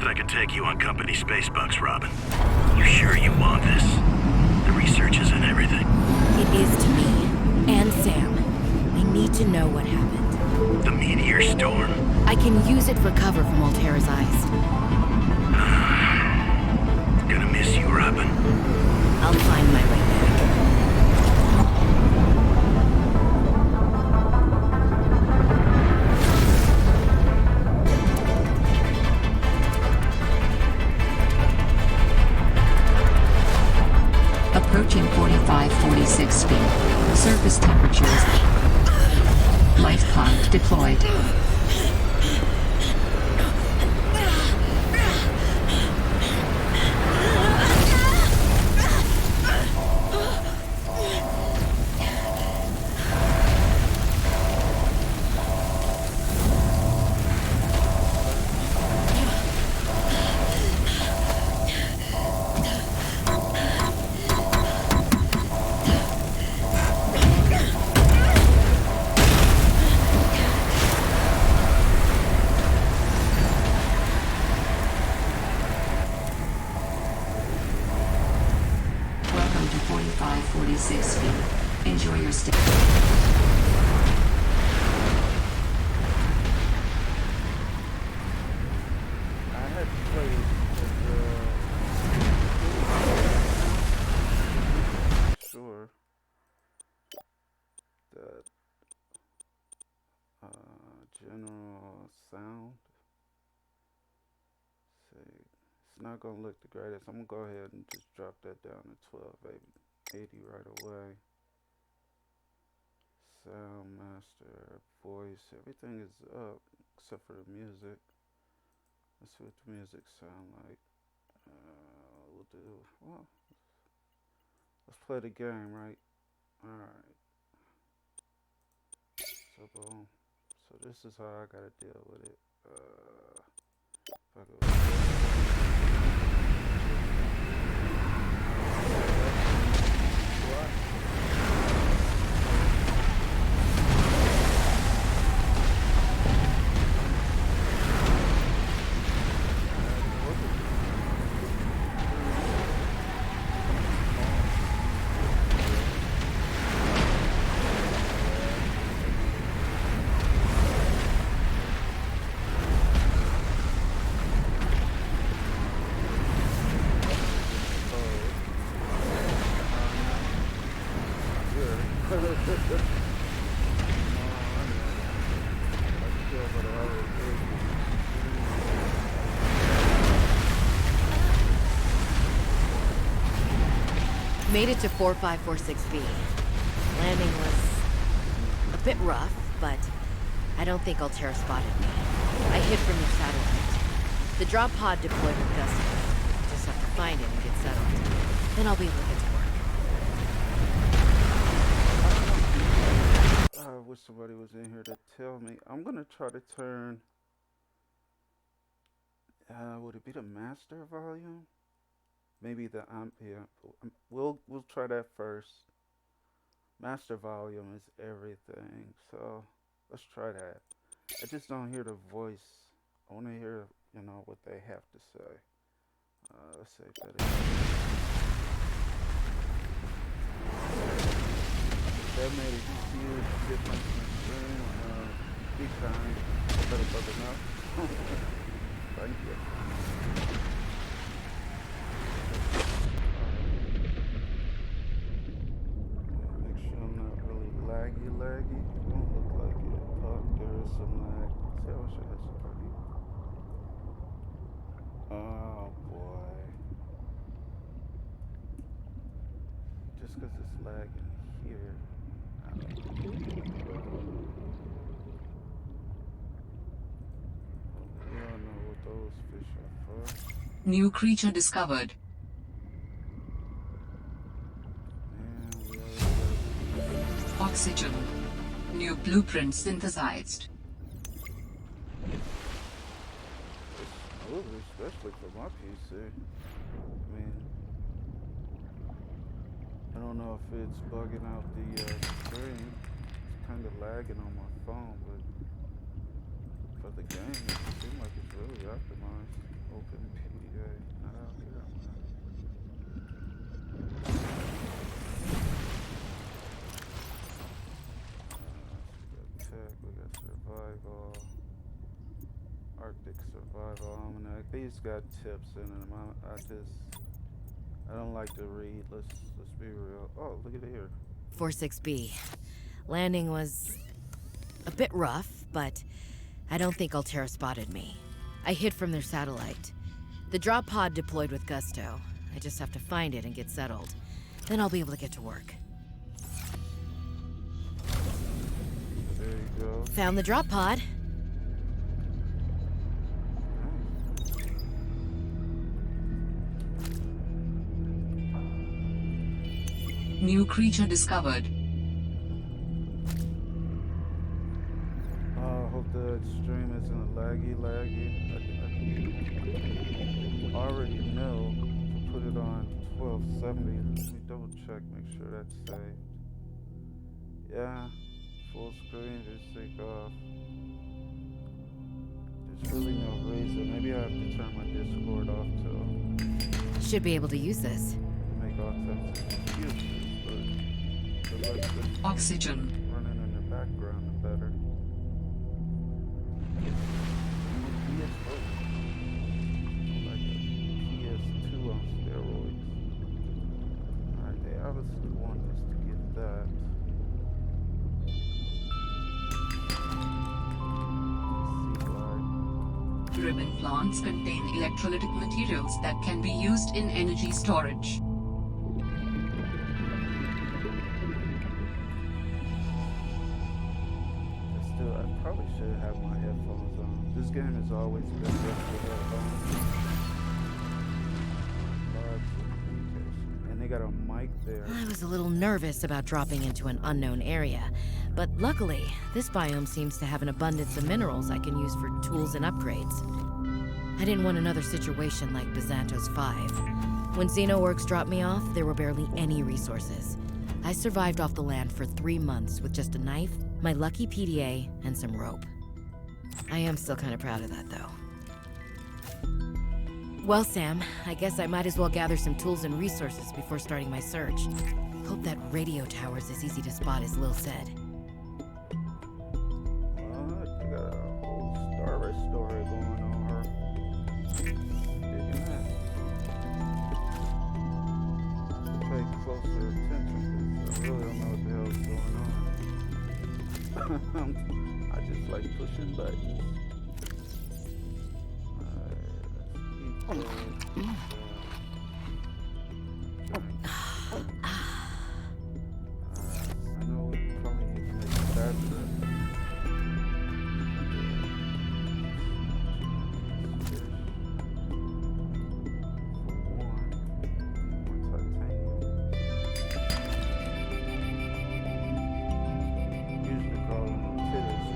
I can take you on company space bucks, Robin. You sure you want this? The research isn't everything. It is to me. And Sam. I need to know what happened. The meteor storm. I can use it for cover from Alterra's eyes. Gonna miss you, Robin. I'll find my way back. Approaching 45-46 feet. Surface temperatures. Life pod deployed. Welcome to 45-46 feet. Enjoy your stay. I had to play it sure that general sound. See, it's not gonna look the greatest. I'm gonna go ahead and just drop that down to 1280 right away. Sound master, voice, everything is up except for the music. Let's see what the music sound like. We'll do, well, let's play the game, right? Alright. So boom. So this is how I gotta deal with it. Fuck it. Made it to 4546B. Landing was a bit rough, but I don't think Alterra spotted me. I hid from their satellite. The drop pod deployed with Gusty. Just have to find it and get settled. Then I'll be able to get to work. I wish somebody was in here to tell me. I'm gonna try to turn. Would it be the master volume? Maybe the yeah. We'll try that first. Master volume is everything, so let's try that. I just don't hear the voice. I want to hear, you know, what they have to say. Let's see if that is. That made a huge difference in the stream. Be kind. Better brother now. Thank you. Make sure I'm not really laggy. Don't look like it. Oh, there is some lag. See, I wish I had somebody. Oh boy. Just because it's lagging here. You don't know what those fish are for. New creature discovered. Man, we already got Oxygen. New blueprint synthesized. smooth, especially for my PC. I mean, I don't know if it's bugging out the screen. It's kind of lagging on my phone, but for the game, it seems like it's really optimized. Open PDA. Not out here, man. So we got tech, we got survival, Arctic survival almanac. These got tips in them. I don't like to read. Let's be real. Oh, look at it here. 46B. Landing was a bit rough, but I don't think Altera spotted me. I hid from their satellite. The drop pod deployed with gusto. I just have to find it and get settled. Then I'll be able to get to work. There you go. Found the drop pod. New creature discovered. I hope the stream isn't laggy. I already know to put it on 1270. Let me double check, make sure that's saved. Yeah, full screen, just take off. There's really no reason. Maybe I have to turn my Discord off to Should be able to use this. make all types of excuses, but the less that's Oxygen. running in the background, the better. PS4. Like a PS2 on steroids. Alright, they obviously want us to get that. Ribbon plants contain electrolytic materials that can be used in energy storage. Still, I probably should have my headphones on. This game has always been good for headphones. And they got a mic there. I was a little nervous about dropping into an unknown area, but luckily, this biome seems to have an abundance of minerals I can use for tools and upgrades. I didn't want another situation like Byzantos 5. When Xenoworks dropped me off, there were barely any resources. I survived off the land for 3 months with just a knife, my lucky PDA, and some rope. I am still kind of proud of that, though. Well, Sam, I guess I might as well gather some tools and resources before starting my search. Hope that radio tower's as easy to spot as Lil said. What? You got a whole Star Wars story going on her. Digging that. Pay closer attention because I really don't know what the hell's going on. I just like pushing buttons. I know we probably need to make it faster. Usually call them titters.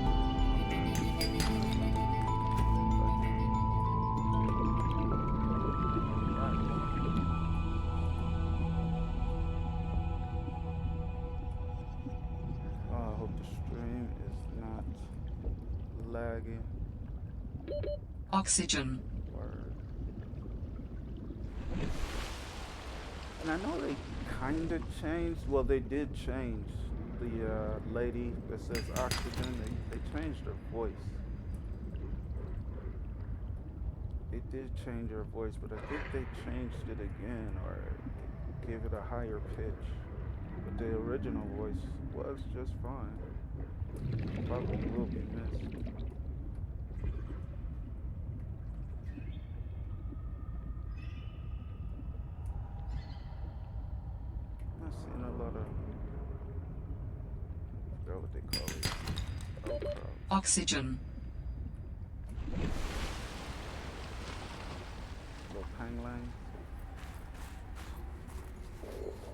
I hope the stream is not lagging. Oxygen. Word. And I know they kind of changed. Well, they did change the lady that says oxygen. They changed her voice. They did change her voice, but I think they changed it again or gave it a higher pitch. But the original voice was just fine. Probably will be missed. I'm not seeing a lot of, I forgot what they call it. Outcrops. Oxygen. Little panglang.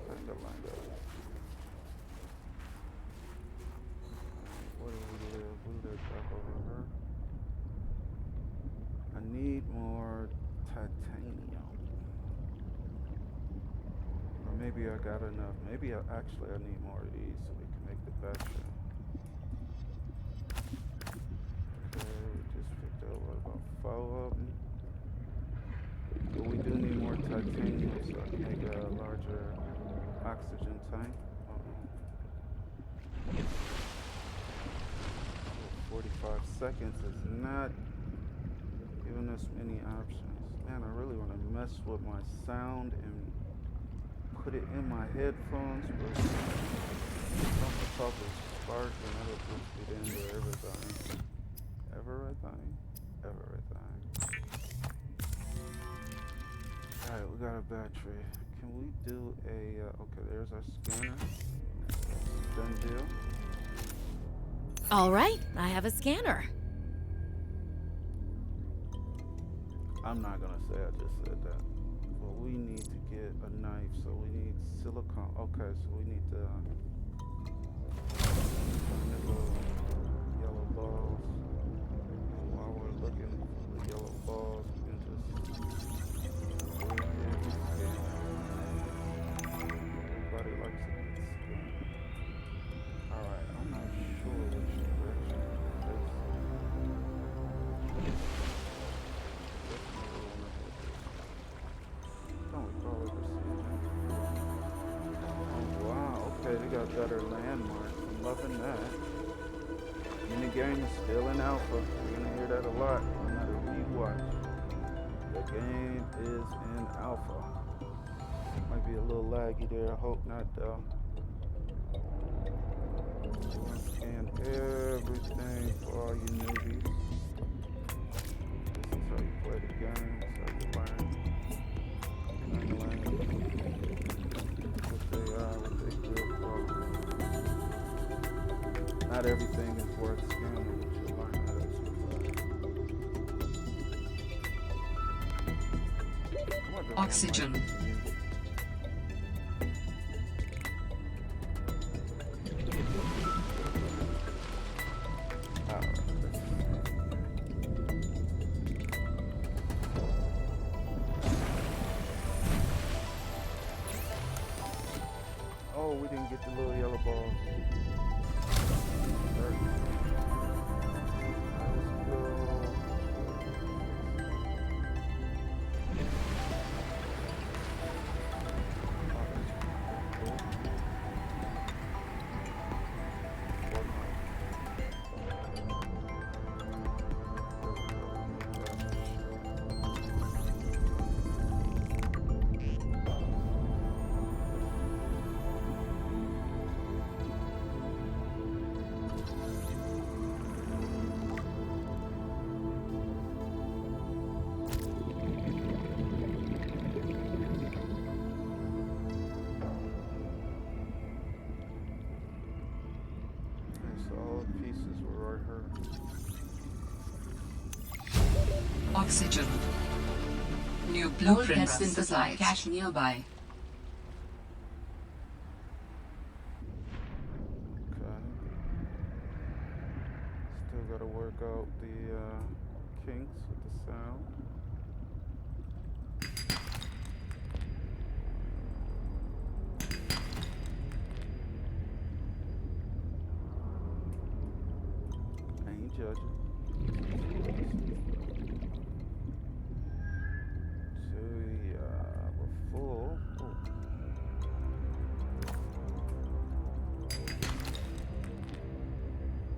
Panga-langa. What do we live? We live back over her. I need more titanium. Or maybe I got enough. Maybe I need more of these so we can make the battery. Okay, we just picked up what, about 4 of them. oxygen tank. 45 seconds is not giving us many options. Man, I really want to mess with my sound and put it in my headphones, but something talk is spark and it'll just get into everything. Everything. Alright, we got a battery. Can we do a, okay, there's our scanner. Done deal. All right, I have a scanner. I'm not gonna say I just said that. But we need to get a knife, so we need silicone. Okay, so we need to find the little yellow balls. And while we're looking for the yellow balls, we can just go ahead and scan. Everybody likes a good scan. Alright, I'm not sure which direction to face. Don't recall ever seeing that. Oh wow, okay, they got better landmarks. I'm loving that. And the game is still in alpha. You're gonna hear that a lot, no matter who you watch. The game is in alpha. Might be a little laggy there, I hope not though. Scan everything for all you newbies. This is how you play the game, this is how you learn. What they are, what they good for. Not everything is worth scanning, but you'll learn how to survive. Oxygen. Oh, we didn't get the little yellow balls. Oxygen. New blueprint synthesized. Cache nearby. Okay. Still gotta work out the kinks with the sound. I ain't judging. We're full.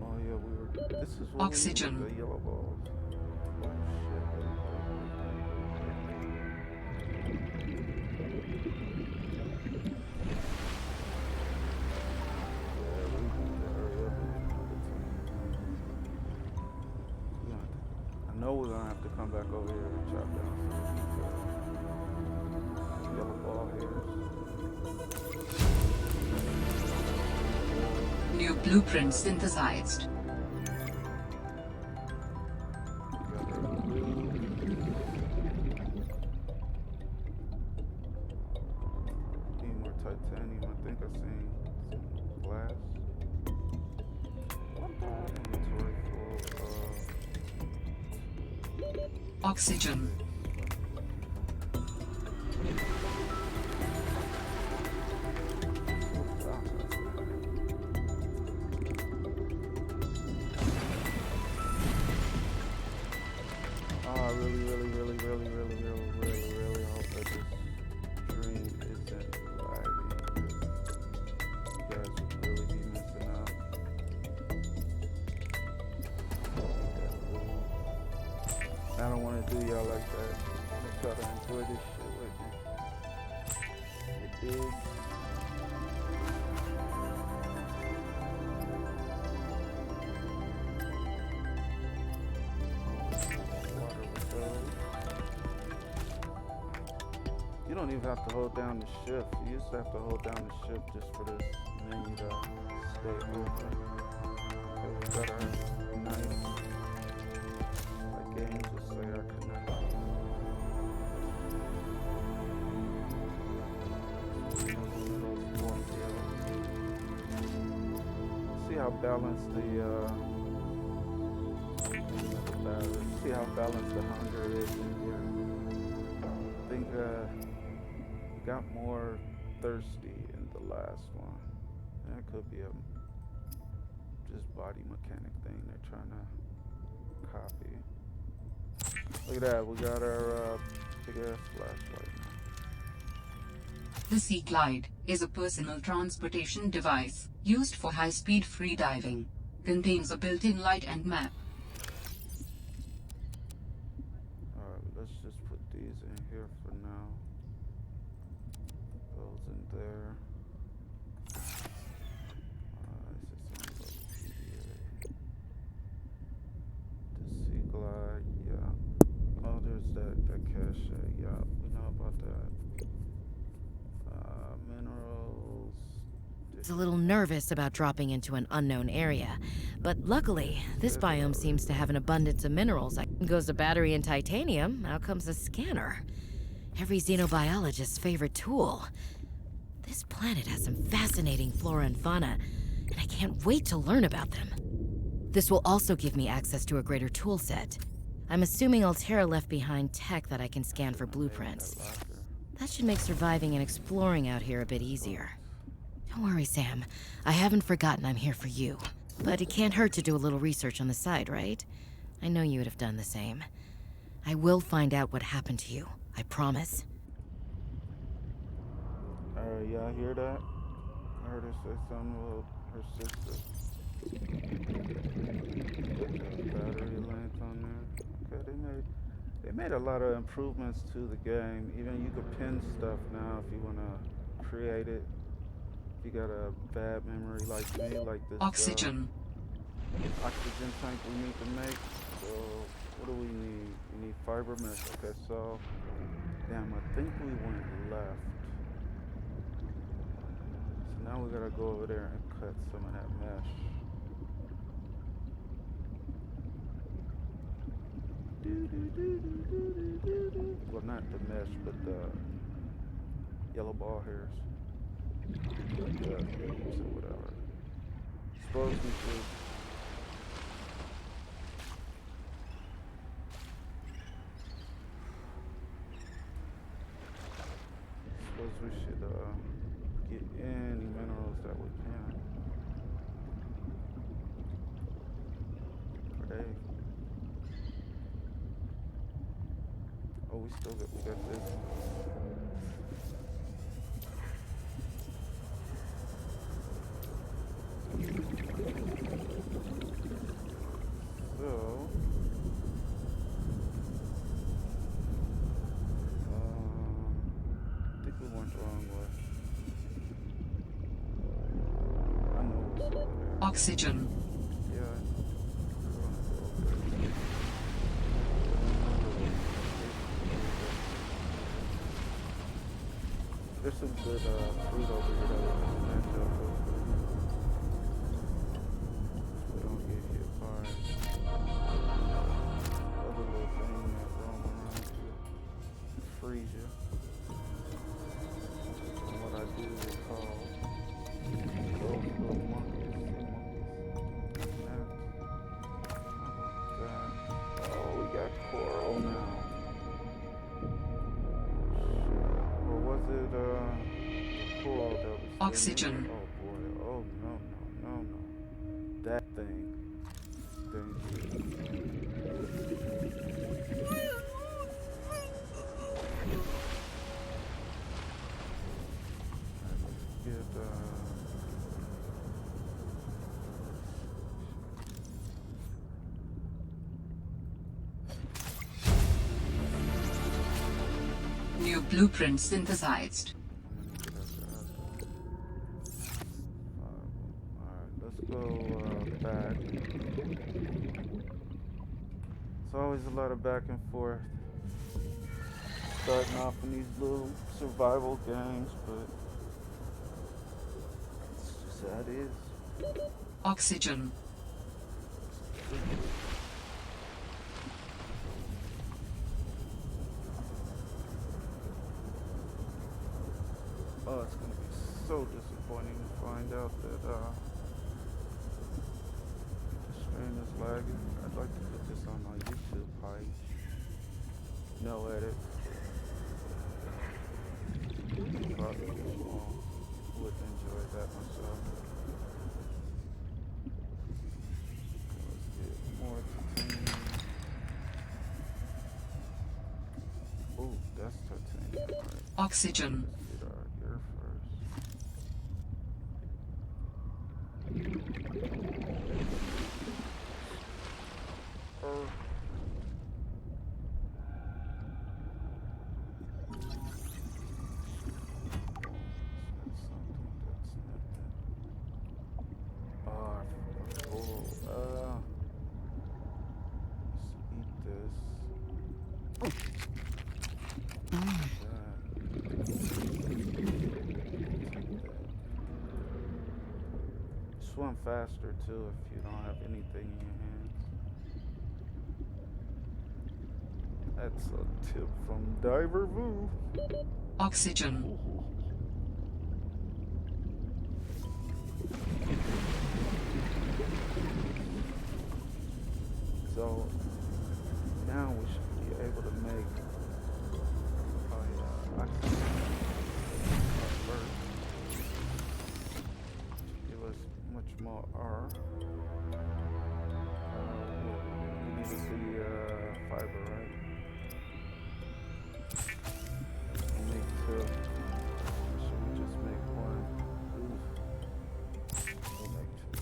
Oh yeah, we were. This is what Oxygen. We need, the yellow balls. Oh I know we're gonna have to come back over here and chop down some yellow ball hairs. New blueprint synthesized. Need more titanium. I think I seen some glass. Inventory full of Oxygen. I really hope that this dream isn't lagging. to do y'all like that. I'm gonna try to enjoy this shit with me. You dig? Water with those. You don't even have to hold down the shift. You used to have to hold down the shift just for this menu to stay open. So we got our nice, like games will say, our connection. See how balanced see how balanced the hunger is in here. I think got more thirsty in the last one. That could be a just body mechanic thing they're trying to copy. Look at that, we got our big ass flashlight now. The Sea Glide is a personal transportation device used for high-speed freediving. Contains a built-in light and map. Alright, let's just put these in here for now. Those in there. This is PDA. The Sea Glide, yeah. Oh, there's that cache. Yeah, we know about that. Minerals. I was a little nervous about dropping into an unknown area, but luckily, this biome seems to have an abundance of minerals. Goes the battery and titanium, out comes a scanner. Every xenobiologist's favorite tool. This planet has some fascinating flora and fauna, and I can't wait to learn about them. This will also give me access to a greater tool set. I'm assuming Altera left behind tech that I can scan for blueprints. That should make surviving and exploring out here a bit easier. Don't worry, Sam. I haven't forgotten I'm here for you. But it can't hurt to do a little research on the side, right? I know you would have done the same. I will find out what happened to you. I promise. Alright, y'all hear that? I heard her say something about her sister. Battery length on there. Okay, they made a lot of improvements to the game. Even you could pin stuff now if you wanna create it. If you got a bad memory like me, like this Oxygen. Oxygen tank we need to make. So what do we need? We need fiber mesh. Okay, so damn, I think we went left. So now we gotta go over there and cut some of that mesh. Well, not the mesh, but the yellow ball hairs. Yeah, so whatever. Suppose we should. Suppose we should get any minerals that we can. Are they? Oh, we got this. So, I think we went the wrong way. I know what's over there. Oxygen. Yeah. There's some good fruit over here that we can match up with. We don't get hit by other little thing that roam around to freeze you. From what I do recall, those little monkeys, oh, we got coral now. Or was it the coral that was Oxygen. oh boy, oh no. That thing. Dangerous. Get blueprint synthesized. Alright, let's go back. It's always a lot of back and forth. Starting off in these little survival games, but it's just how it is. Oxygen. Oh, it's gonna be so disappointing to find out that the stream is lagging. I'd like to put this on my YouTube page. No edit. Probably would enjoy that myself. Let's get more titanium. Ooh, that's titanium. All right. Oxygen. Let's get our gear first. Swim faster too if you don't have anything in your hands. That's a tip from Diver Vu. Oxygen. So now we should be able to make oxygen first. Give us much more R. We needed the fiber, right? We'll make two. Should we just make one? Oof. We'll make two.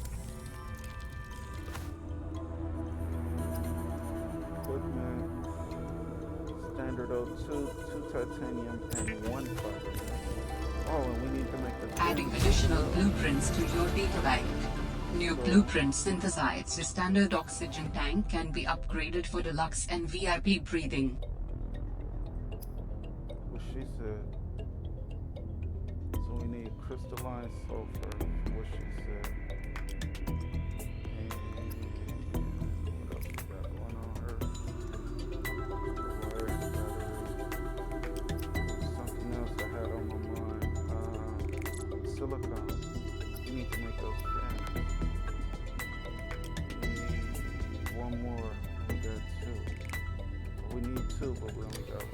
Equipment. Standard O2, 2 titanium, and 1 fiber. Oh, and we need to make the Adding additional blueprints to your data bank. New blueprint synthesized. The standard oxygen tank can be upgraded for deluxe and VIP breathing. What she said. So we need crystalline sulfur. What she said. And what else we got going on her? Wire battery. Something else I had on my mind. Silicone. We need to make those fans. We need one more. We got two. We need two, but we only got one.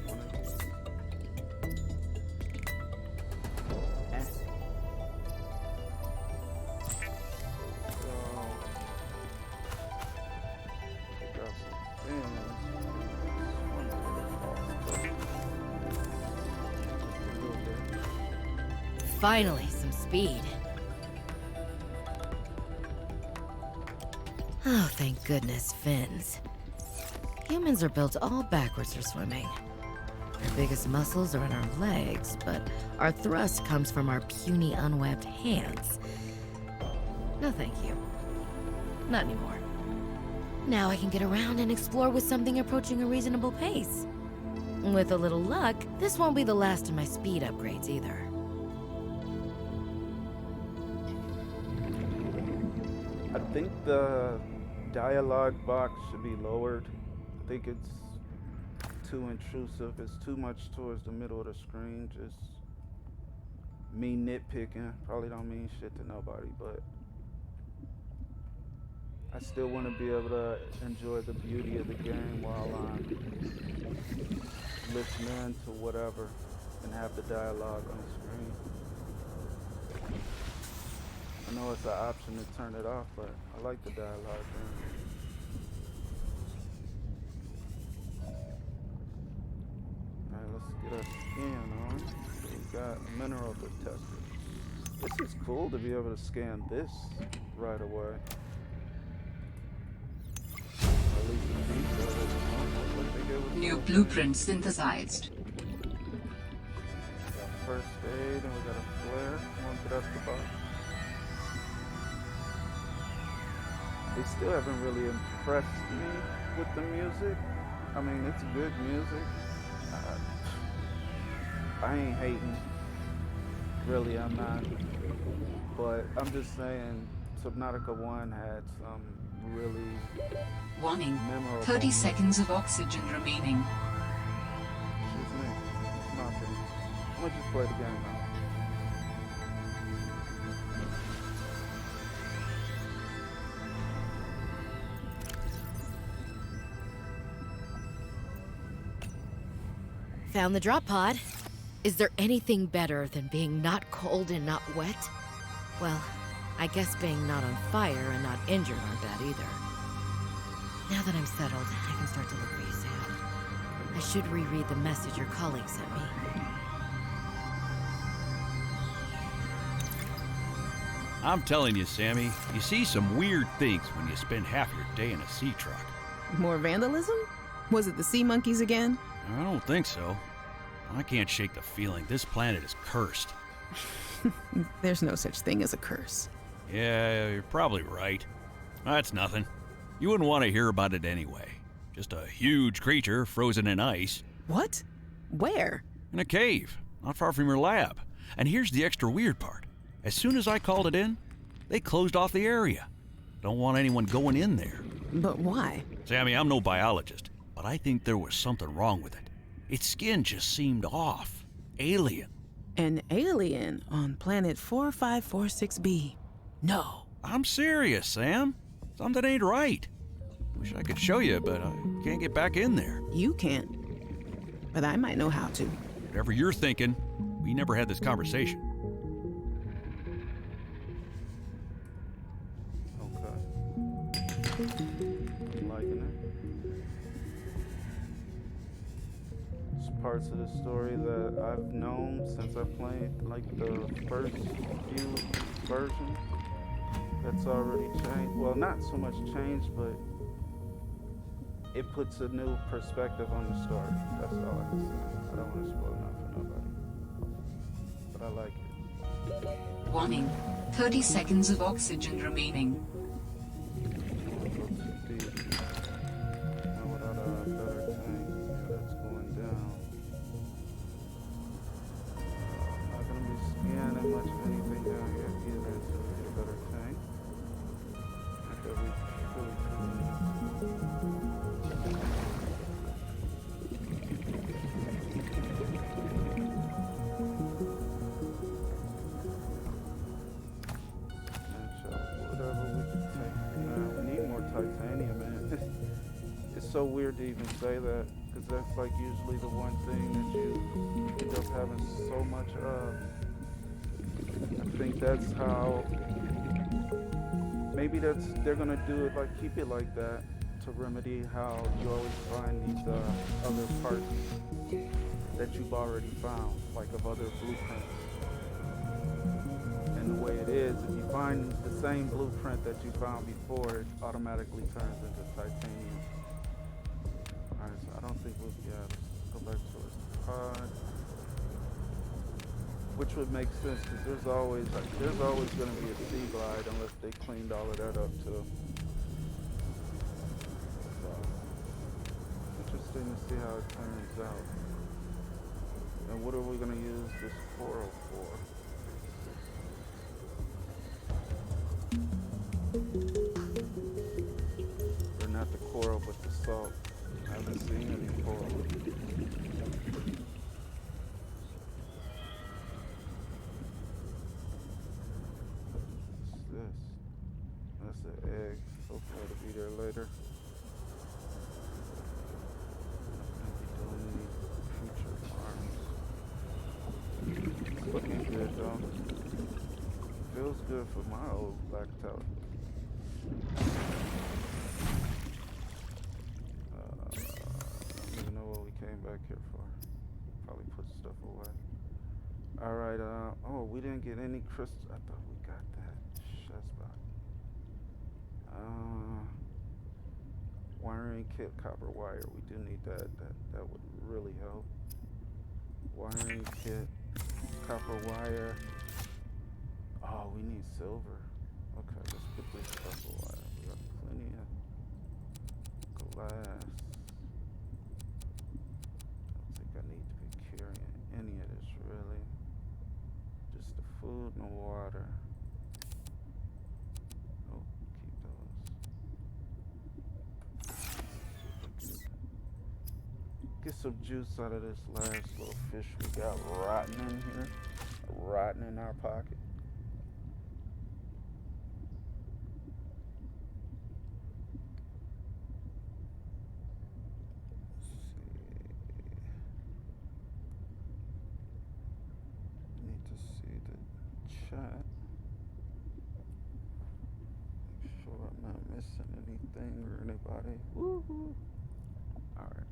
One of these. So, we got some fans. One of them a little bit. Finally, some speed. Oh, thank goodness, fins. Humans are built all backwards for swimming. Our biggest muscles are in our legs, but our thrust comes from our puny, unwebbed hands. No thank you. Not anymore. Now I can get around and explore with something approaching a reasonable pace. With a little luck, this won't be the last of my speed upgrades either. I think the dialogue box should be lowered. I think it's too intrusive. It's too much towards the middle of the screen. Just me nitpicking. Probably don't mean shit to nobody, but I still want to be able to enjoy the beauty of the game while I'm listening to whatever and have the dialogue on the screen. I know it's an option to turn it off, but I like the dialogue there. Alright, let's get our scan on. We got a mineral detector. This is cool to be able to scan this right away. At least the detail is on, but they it was New so blueprint synthesized. got first aid and we got a flare. One get up the box. They still haven't really impressed me with the music. I mean, it's good music. I ain't hating. Really, I'm not. But I'm just saying, Subnautica 1 had some really Warning. memorable 30 music. seconds of oxygen remaining. Excuse me. It's nothing. I'm gonna just play the game now. Found the drop pod. Is there anything better than being not cold and not wet? Well, I guess being not on fire and not injured aren't bad either. Now that I'm settled, I can start to look for you, Sam. I should reread the message your colleague sent me. I'm telling you, Sammy, you see some weird things when you spend half your day in a sea truck. More vandalism? Was it the sea monkeys again? I don't think so. I can't shake the feeling this planet is cursed. There's no such thing as a curse. Yeah, you're probably right. That's nothing. You wouldn't want to hear about it anyway. Just a huge creature frozen in ice. What? Where? In a cave, not far from your lab. And here's the extra weird part. As soon as I called it in, they closed off the area. Don't want anyone going in there. But why? Sammy, I'm no biologist, but I think there was something wrong with it. Its skin just seemed off. Alien. An alien on planet 4546b. No. I'm serious, Sam. Something ain't right. Wish I could show you, but I can't get back in there. You can't. But I might know how to. Whatever you're thinking, we never had this conversation. Okay. I'm liking it. It's parts of the story that I've known since I played like the first few versions. That's already changed. Well, not so much changed, but it puts a new perspective on the story. That's all I can say. I don't want to spoil nothing for nobody. But I like it. Warning. 30 seconds of oxygen remaining. So weird to even say that, because that's like usually the one thing that you end up having so much of. I think that's how, maybe they're gonna do it, like keep it like that to remedy how you always find these other parts that you've already found, like of other blueprints. And the way it is, if you find the same blueprint that you found before, it automatically turns into titanium. Alright, so I don't think we'll, yeah, let's go back to the pod. Which would make sense, because there's always going to be a sea glide unless they cleaned all of that up too. So, interesting to see how it turns out. And what are we going to use this coral for? Or not the coral, but the salt. I haven't seen any coral. What's this? That's an egg. Hopefully it'll be there later. Not gonna be doing any future farms. It's looking good though. Feels good for my old black tower. I don't even know what we came back here for. Probably put stuff away. Alright, oh, we didn't get any crystals. I thought we got that. Shazbot. Wiring kit, copper wire. We do need that. That would really help. Wiring kit, copper wire. Oh, we need silver. Okay, let's put this copper wire. We got plenty of glass. I don't think I need to be carrying any of this really. Just the food and the water. Oh, keep those. Get some juice out of this last little fish we got rotting in here. Rotting in our pocket. Let's see. Need to see the chat. Make sure I'm not missing anything or anybody. Woohoo! Alright.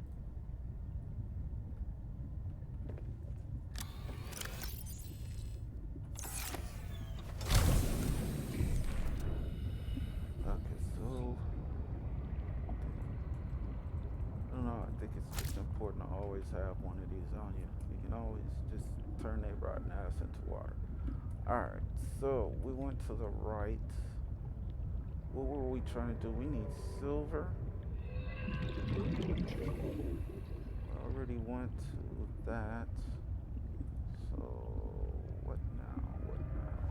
Okay, so I don't know, I think it's just important to always have one of these on you. You can always just turn their rotten ass into water. Alright, so we went to the right. What were we trying to do? We need silver. I already went to that. So what now? What now?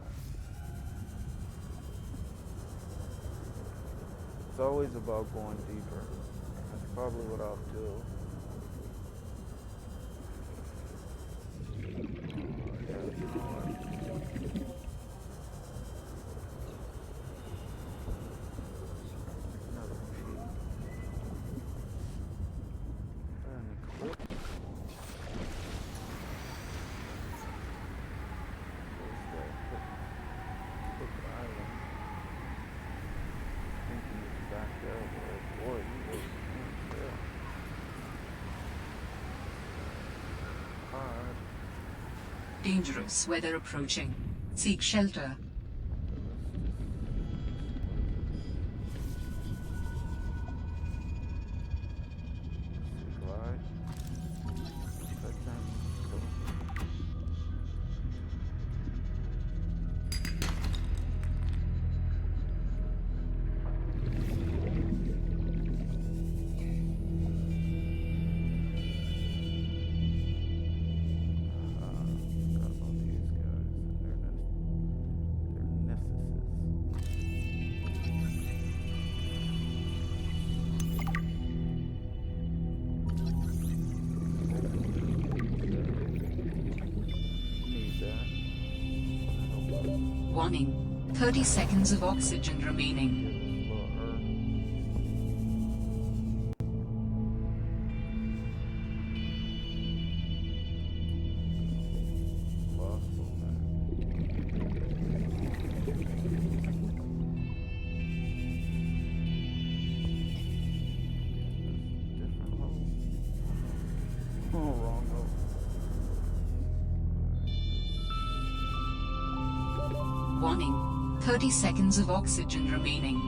It's always about going deeper. That's probably what I'll do. Yeah, you know what? Another key. And a clip. Where's that? Clip island. I think you need to back there, boy, you really can't tell. Hard. Dangerous weather approaching. Seek shelter. Glide. That time. Forgot about these guys. They're Need that. Warning. 30 seconds of oxygen remaining. Give us a little herb. Possible, man. Different hole. Oh, wrong hole. Warning. 30 seconds of oxygen remaining.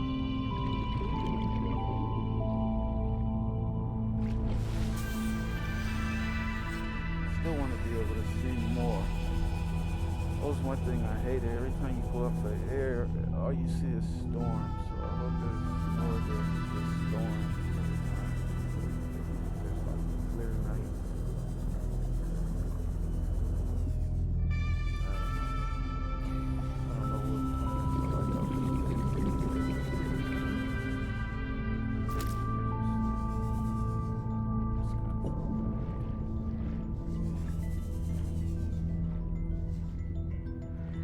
Still want to be able to see more. That was one thing I hated. Every time you go up the air, all you see is storms. So I hope there's more of the storms every time. There's like clear night. I don't know what plans are like out there.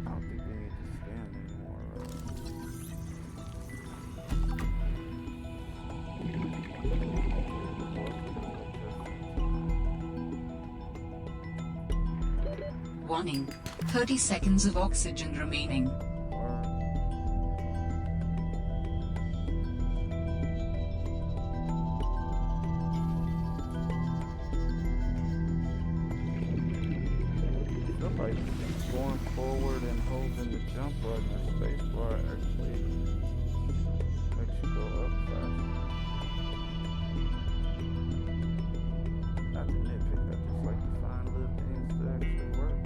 I don't think we need to scan anymore. Warning. 30 seconds of oxygen remaining. Somebody going forward and holding the jump button or space bar actually makes you go up faster. Not to nitpick, I just like to find little things that actually work.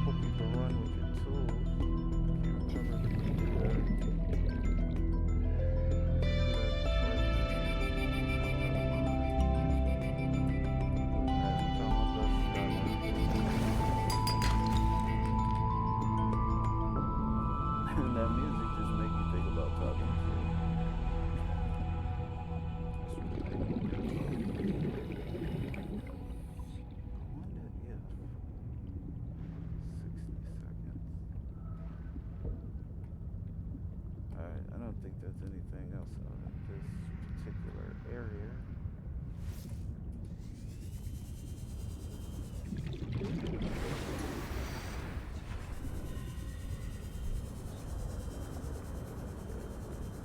Hope you can run with your tools. Can't remember if you do that. And that music just make me think about talking to you. I wonder if 60 seconds. Alright, I don't think there's anything else out in this particular area.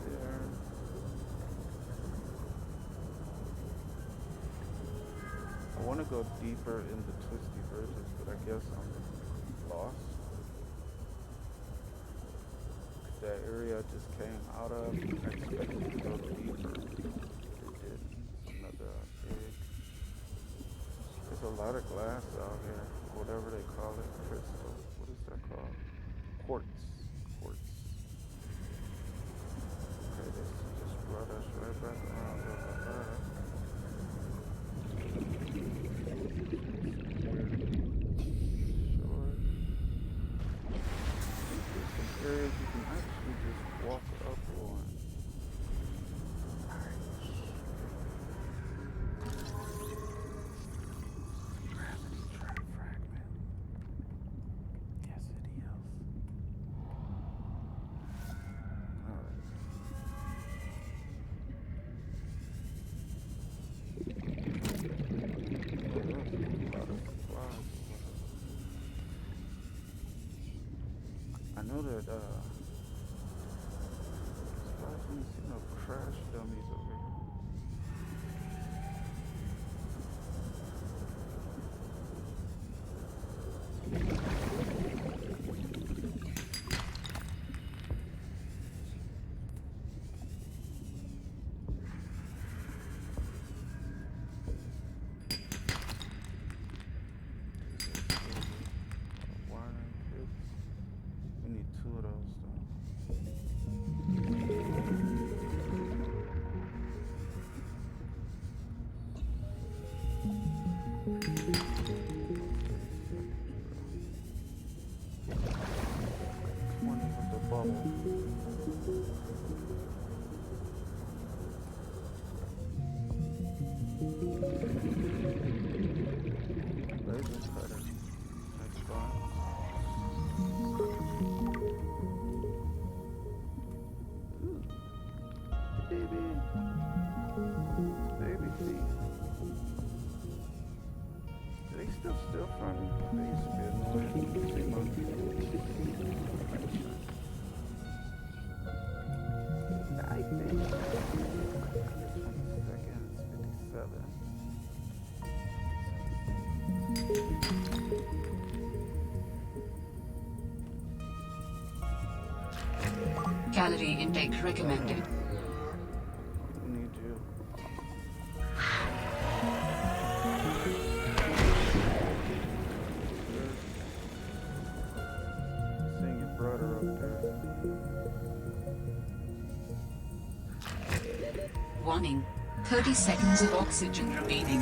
There. I want to go deeper in the twisty bridges, but I guess I'm lost. That area I just came out of, I expected to go deeper. It didn't. Another egg. There's a lot of glass out here, whatever they call it, crystal. What is that called? Quartz. Quartz. Okay, this just brought us right back around over there. Sure. There's some areas you can actually just walk up on. Gravity trap fragment. Yes, it is. Alright. I know that, surprised we didn't see no crash dummies over here. Wiring kits. We need 2 of those though. One with the bubble. Laser cutter. That's fine. Ooh. Baby. Baby teeth. Do they still steal from you? They used to be annoying. Sea monkeys. I think 20 seconds, 57. Calorie intake recommended. We need you. Seeing your brother up there. Warning. 30 seconds of oxygen remaining.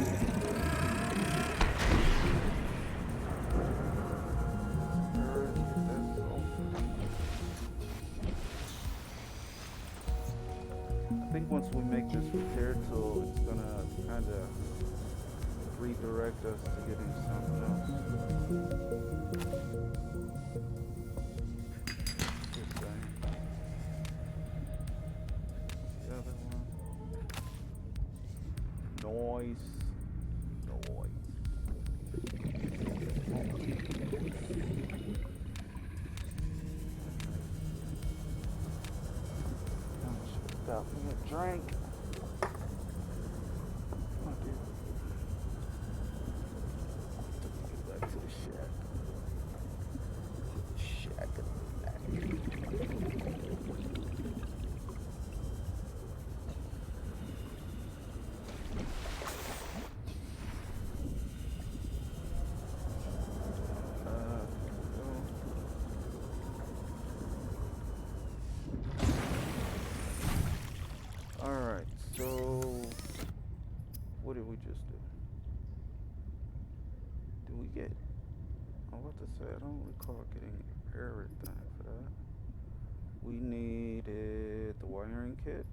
I think once we make this repair tool, it's gonna kind of redirect us to getting something else. Just saying. The other one. Noise. Got me a drink. Oh, dude. Get back to the shack. Shack in the back. get? I was about to say, I don't recall getting everything for that. We needed the wiring kit.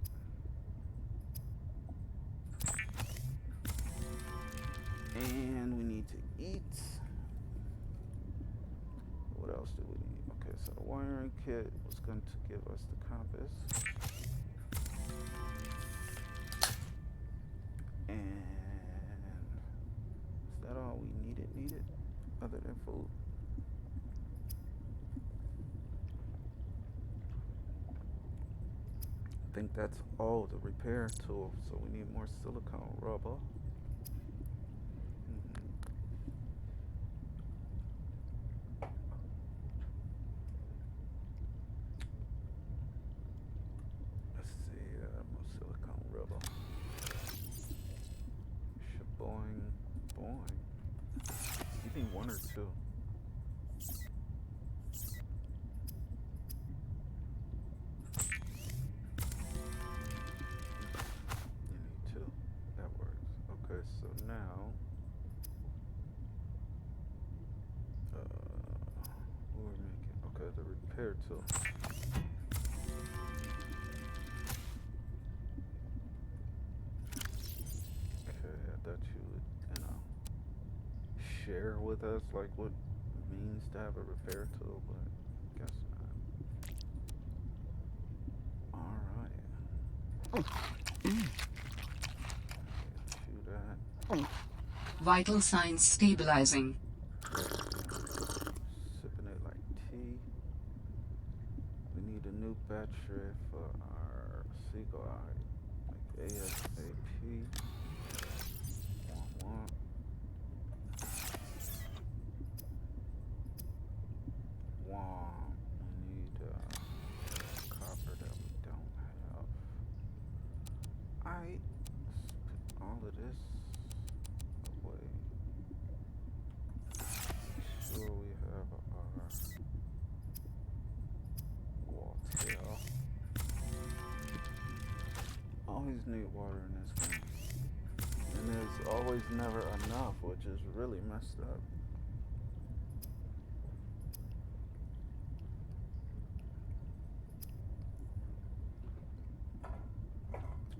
And we need to eat. What else do we need? Okay, so the wiring kit was going to give us the compass. And is that all we needed? Other than food? I think that's all the repair tools. So we need more silicone rubber. Let's see, more silicone rubber. Shaboing, boing. You need one or two? You need two. That works. Okay, so now, what we're making? Okay, the repair tool. Okay, I thought you would, share with us like what it means to have a repair tool, but guess not. All right. Shoot that. Vital signs stabilizing. Sipping it like tea. We need a new battery for our seagull eye, like ASAP. Want. We need copper that we don't have. Alright, let's put all of this away. Make sure we have our water. Always need water in this game. And there's always never enough, which is really messed up.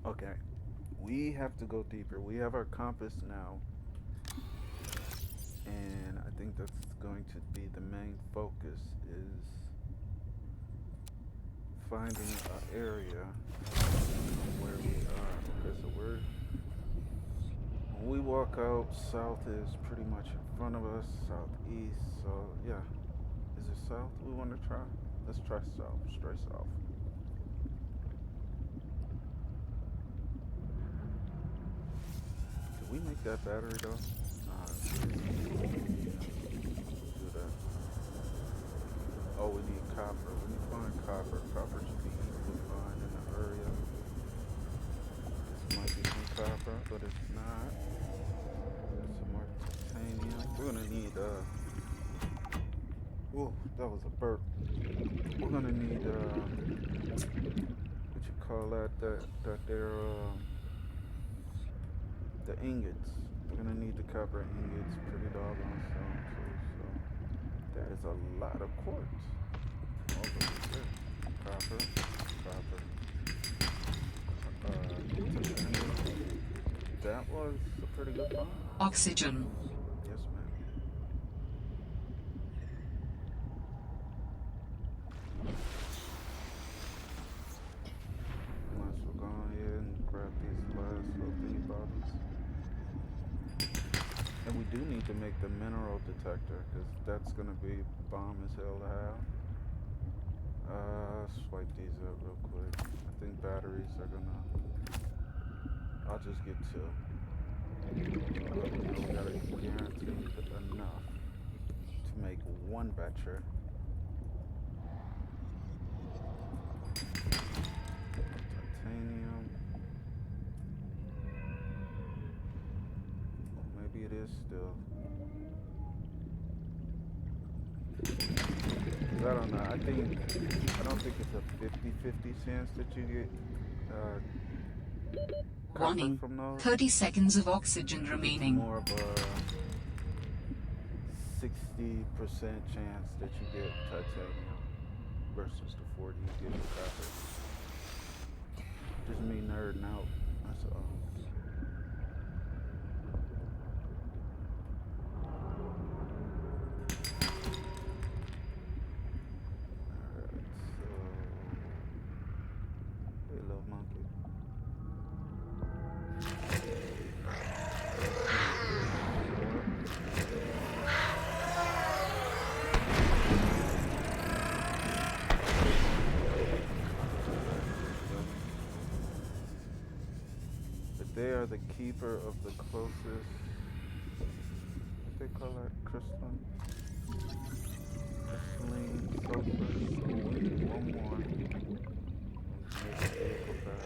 Okay, we have to go deeper. We have our compass now, and I think that's going to be the main focus, is finding an area where we are. Okay, so when we walk out, south is pretty much in front of us, southeast, so yeah. Is it south we want to try? Let's try south, straight south. Did we make that battery though? Do that. Oh, we need copper. We need to find copper. Copper should be easy to find in the area. This might be some copper, but it's not. Some more titanium. We're gonna need oh, that was a burp. We're gonna need what you call that they're the ingots. We're gonna need the copper ingots pretty doggone soon too. So that is a lot of quartz. Oh, look at this. Copper. That was a pretty good find. Oxygen. Yes, ma'am. Might as well go ahead and grab these last little thingy bobbies. And we do need to make the mineral detector, because that's going to be bomb as hell to have. Swipe these up real quick. I think batteries are going to... I'll just get two. We got to guarantee enough to make one battery. Titanium. Maybe it is still. I don't know. I don't think it's a 50-50 chance that you get Warning. from those. 30 seconds of oxygen It's remaining. more of a 60% chance that you get titanium versus the 40 you get copper. Just me nerding out. That's all. Alright, so hey little monkey. But they are the keeper of the closest, what they call that? Crystalline sulfur. One more. And make the vehicle back.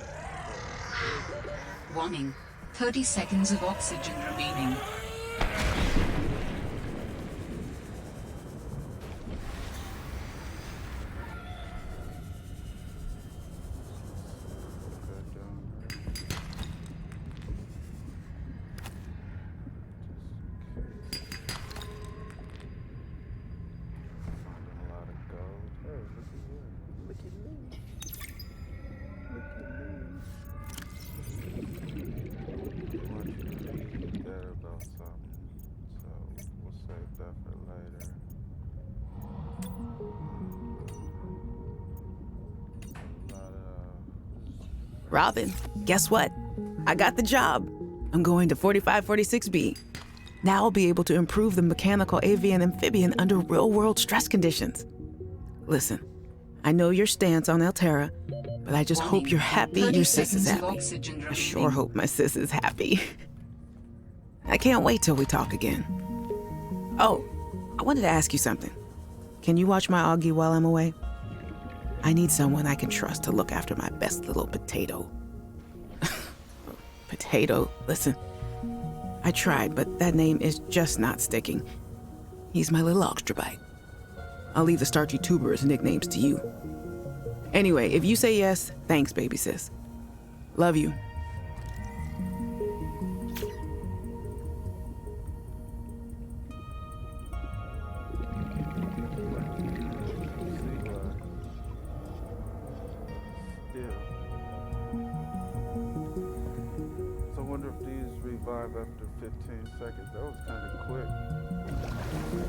Warning. 30 seconds of oxygen remaining. Good down there. Just in case. Finding a lot of gold. Hey, look at you. Look at me. Look at me. I want you to read that about something. So we'll save that for later. A lot of Robin, guess what? I got the job. I'm going to 4546B. Now I'll be able to improve the mechanical avian amphibian under real-world stress conditions. Listen, I know your stance on Altera, but I just hope you're happy your sis is happy. I sure hope my sis is happy. I can't wait till we talk again. Oh, I wanted to ask you something. Can you watch my Augie while I'm away? I need someone I can trust to look after my best little potato. Potato, listen. I tried, but that name is just not sticking. He's my little oxtrabite. I'll leave the starchy tuberous nicknames to you. Anyway, if you say yes, thanks, baby sis. Love you. So I wonder if these revive after 15 seconds. That was kind of quick.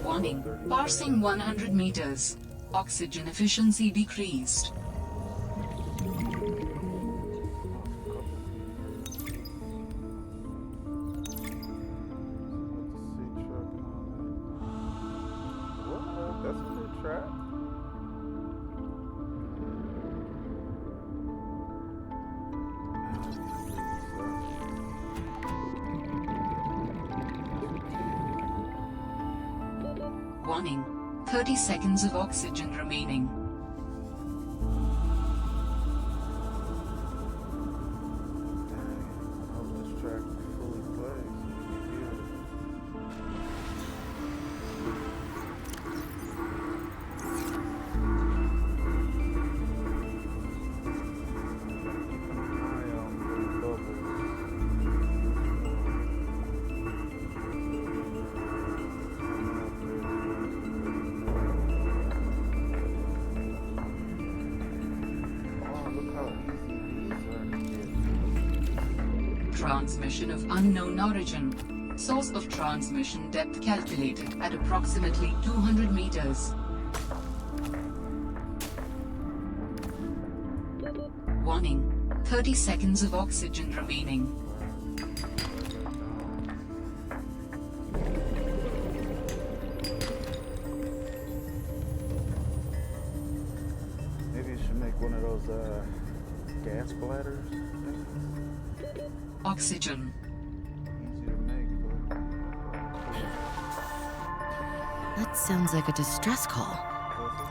Warning. Passing 100 meters. Oxygen efficiency decreased. What? That's a new trap? Warning. 30 seconds of oxygen remaining. Dang, I hope this track fully plays. Transmission of unknown origin. Source of transmission depth calculated at approximately 200 meters. Warning. 30 seconds of oxygen remaining. Maybe you should make one of those gas bladders. Oxygen. Easy to make, but That sounds like a distress call. what do you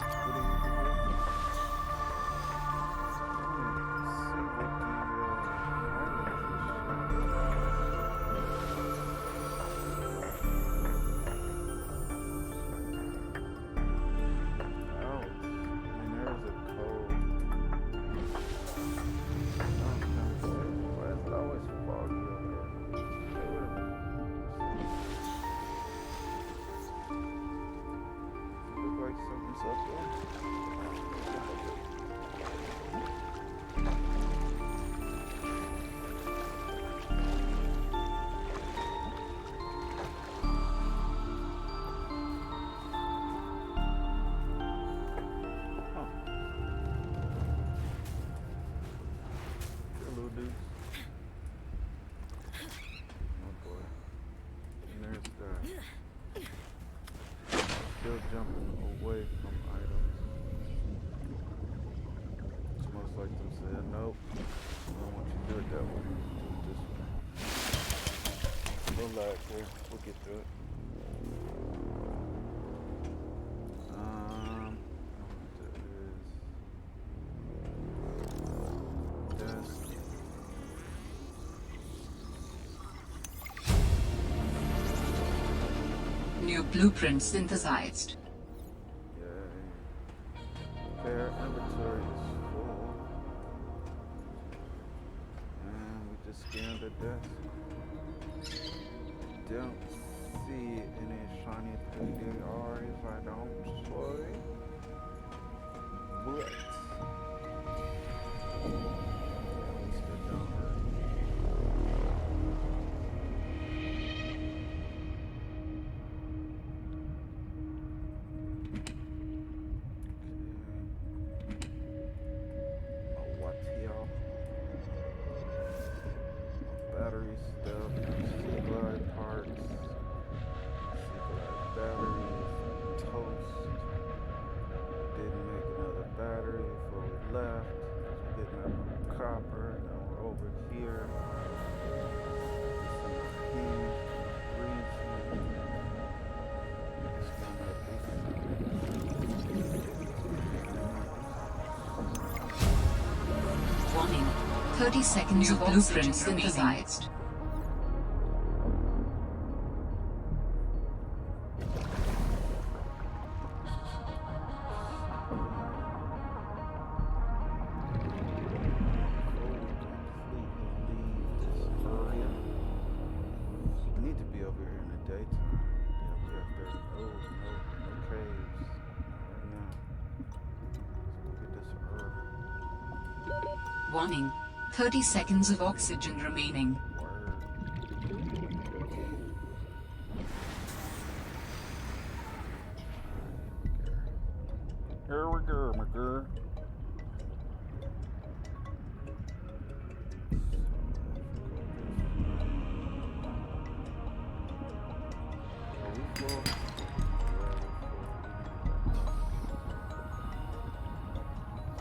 What's up, bro? Hello, dudes. Oh boy. And there's that. Still jumping away from items. It's most like them said, nope. I don't want you to do it that way. Do it this way. Relax here. We'll get through it. Desk. New blueprint synthesized. Yay. Their inventory is full. And we just scanned the desk. Don't see any shiny PDRs, I don't sorry. But at least they're down here. Battery stuff, C-glide parts, C-glide batteries, toast. Didn't make another battery before we left. We didn't have no copper. Now we're over here. Warning. 30 seconds of blueprint synthesized. We need to be over here in the daytime. Yeah, we have 30. No caves. Right now. Let's go get this herb. Warning. 30 seconds of oxygen remaining. Word. Here we go, my girl. Are we full?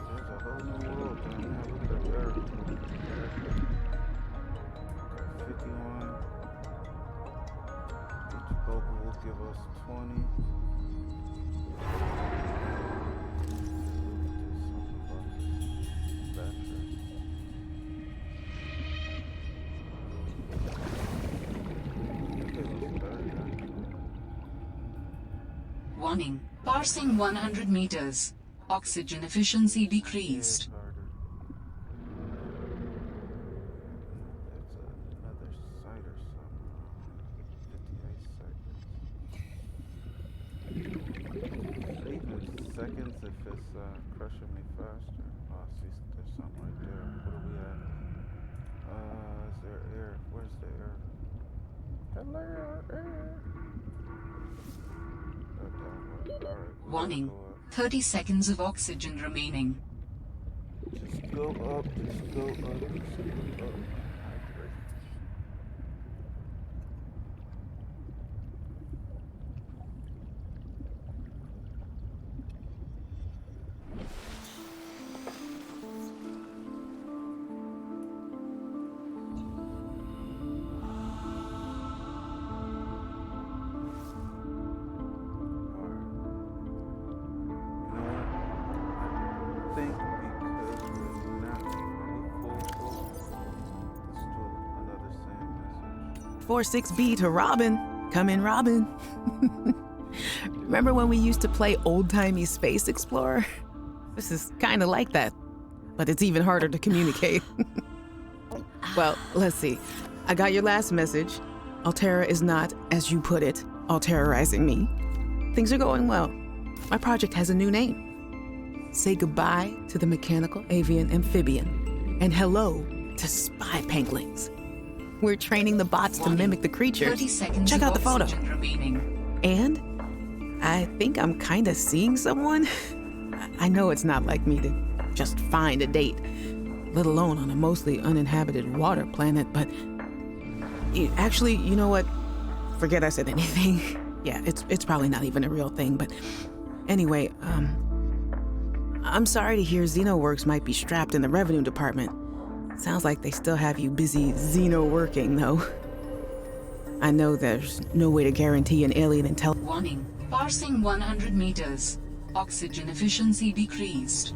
There's a whole new world down there. Look at that earth. 51. Each bubble will give us 20. Warning. Passing 100 meters. Oxygen efficiency decreased. There's another site or something. 58 seconds. Even seconds if it's crushing me faster. Oh, see, there's something right there. What are we at? Is there air? Where's the air? Hello, air. Alright. Warning. 30 seconds of oxygen remaining. Just go up, just go up, just go up. Think because we're not full, let's do another same message. 46B to Robin. Come in, Robin. Remember when we used to play old-timey Space Explorer? This is kind of like that, but it's even harder to communicate. Well, let's see. I got your last message. Altera is not, as you put it, all terrorizing me. Things are going well. My project has a new name. Say goodbye to the mechanical avian amphibian and hello to spy panglings. We're training the bots to mimic the creatures. 30 seconds Check of out the photo. oxygen remaining. And I think I'm kinda seeing someone. I know it's not like me to just find a date, let alone on a mostly uninhabited water planet, but actually, you know what? Forget I said anything. Yeah, it's probably not even a real thing, but anyway, I'm sorry to hear XenoWorks might be strapped in the revenue department. Sounds like they still have you busy Xeno working, though. I know there's no way to guarantee an alien intelligence. Warning. Passing 100 meters. Oxygen efficiency decreased.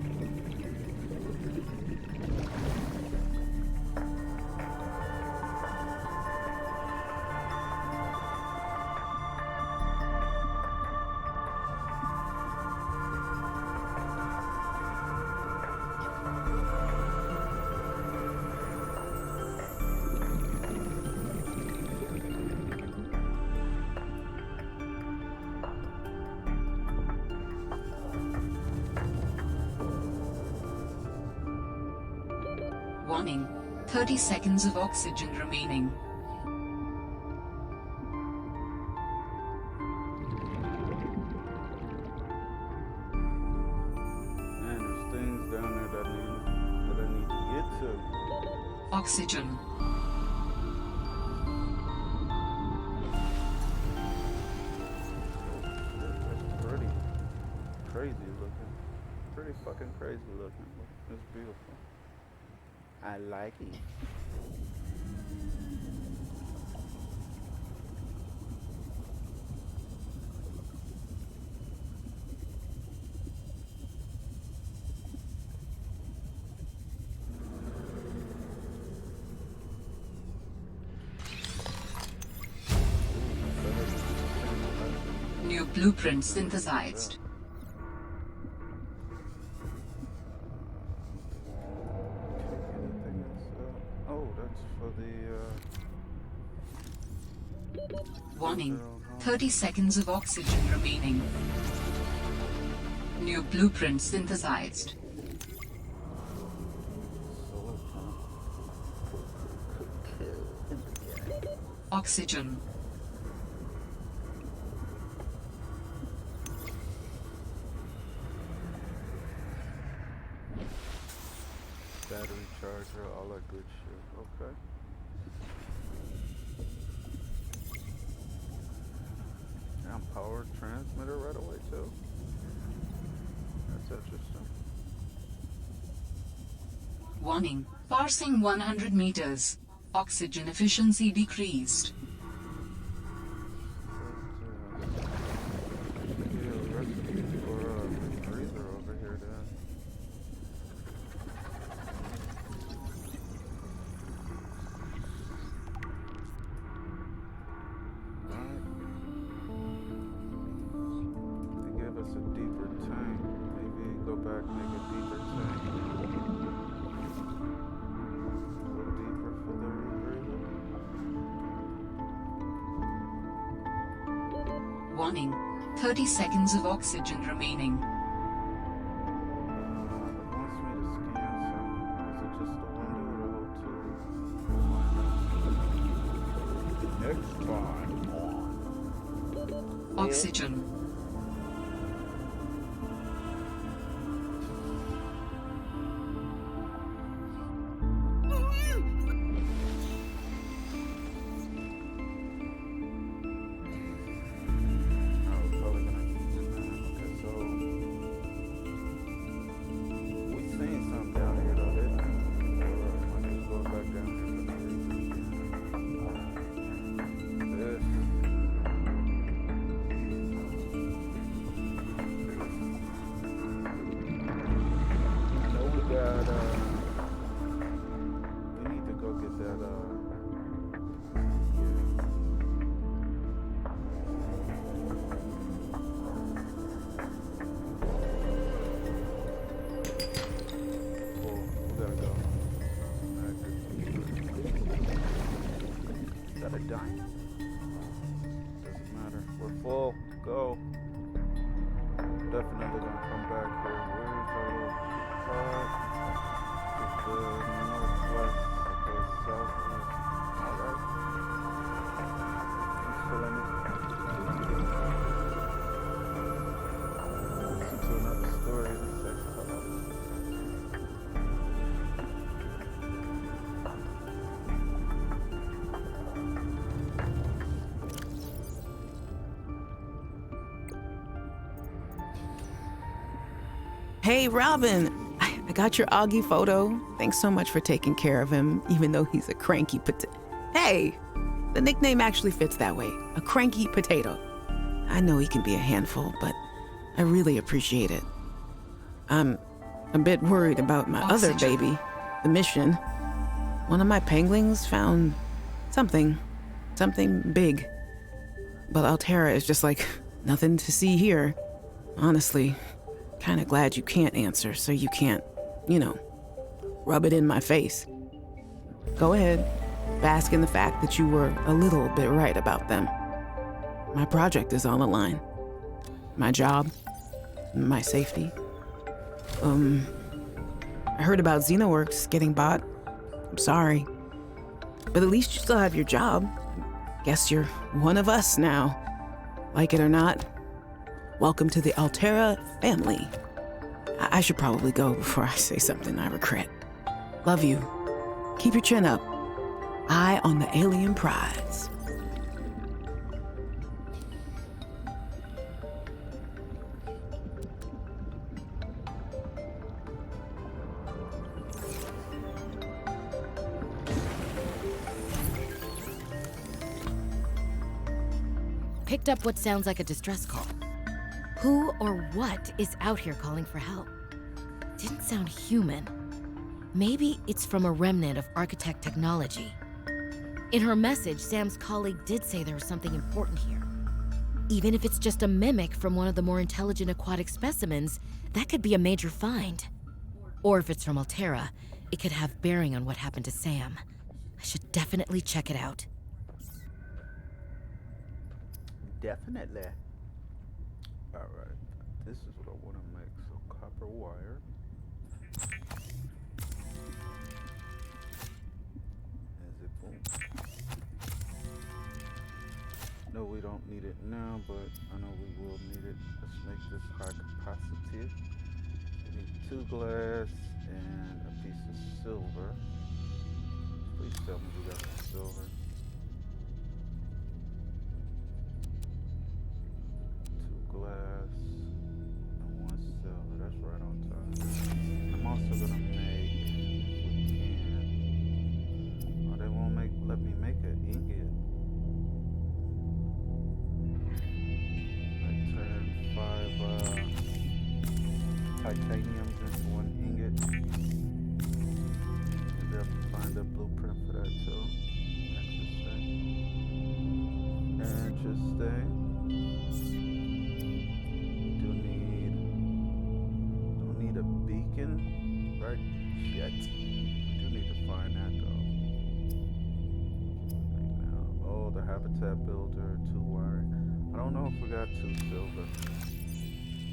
Warning. 30 seconds of oxygen remaining. Man, there's things down there that I need to get to. Oxygen. That's pretty crazy looking. Pretty fucking crazy looking. It's beautiful. I like it. New blueprint synthesized. Oh, that's for the Warning. 30 seconds of oxygen remaining. New blueprint synthesized. solar pump. Oxygen. Battery charger, all that good shit. Okay. And power transmitter right away too. That's interesting. Warning. Passing 100 meters. Oxygen efficiency decreased. Should be a recipe for a freezer over here then. Alright. They gave us a deeper tank. Maybe go back, make a deeper tank. A little deeper for the rebreather. Warning. 30 seconds of oxygen remaining. It wants me to scan something. Is it just the window or the whole tube? Next time on Oxygen. Oh, we're probably gonna use it now. Okay, so we seen something down here though, didn't we? Or I need to go back down here for the reason again. This. definitely gonna come back here. Where's our little pod? It's the northwest. Okay, southwest. Alright. Thanks for letting me. Listen to another story in a second. Hey, Robin. I got your Augie photo. Thanks so much for taking care of him, even though he's a cranky potato. Hey, the nickname actually fits that way. A cranky potato. I know he can be a handful, but I really appreciate it. I'm a bit worried about my other baby, the mission. One of my penguins found something big. But Altera is just like, nothing to see here. Honestly, kinda glad you can't answer, so you can't, rub it in my face. Go ahead, bask in the fact that you were a little bit right about them. My project is on the line. My job, my safety. I heard about Xenoworks getting bought. I'm sorry. But at least you still have your job. Guess you're one of us now. Like it or not, welcome to the Altera family. I should probably go before I say something I regret. Love you. Keep your chin up. Eye on the alien prize. Picked up what sounds like a distress call. Who or what is out here calling for help? Didn't sound human. Maybe it's from a remnant of architect technology. In her message, Sam's colleague did say there was something important here. Even if it's just a mimic from one of the more intelligent aquatic specimens, that could be a major find. Or if it's from Altera, it could have bearing on what happened to Sam. I should definitely check it out. Definitely. Alright, this is what I want to make. So copper wire. Is it boom? No, we don't need it now, but I know we will need it. Let's make this high capacity. We need 2 glass and a piece of silver. Please tell me we got some silver. 2 glass and 1 silver. That's right on time. I'm also gonna make, if we can. Oh, they won't let me make an ingot. I turn 5 titaniums into 1 ingot. Maybe I can find a blueprint for that too. Interesting. Don't need a beacon, right? Shit. I do need to find that though. Right now. Oh, the habitat builder, 2 wiring. I don't know if we got 2 silver.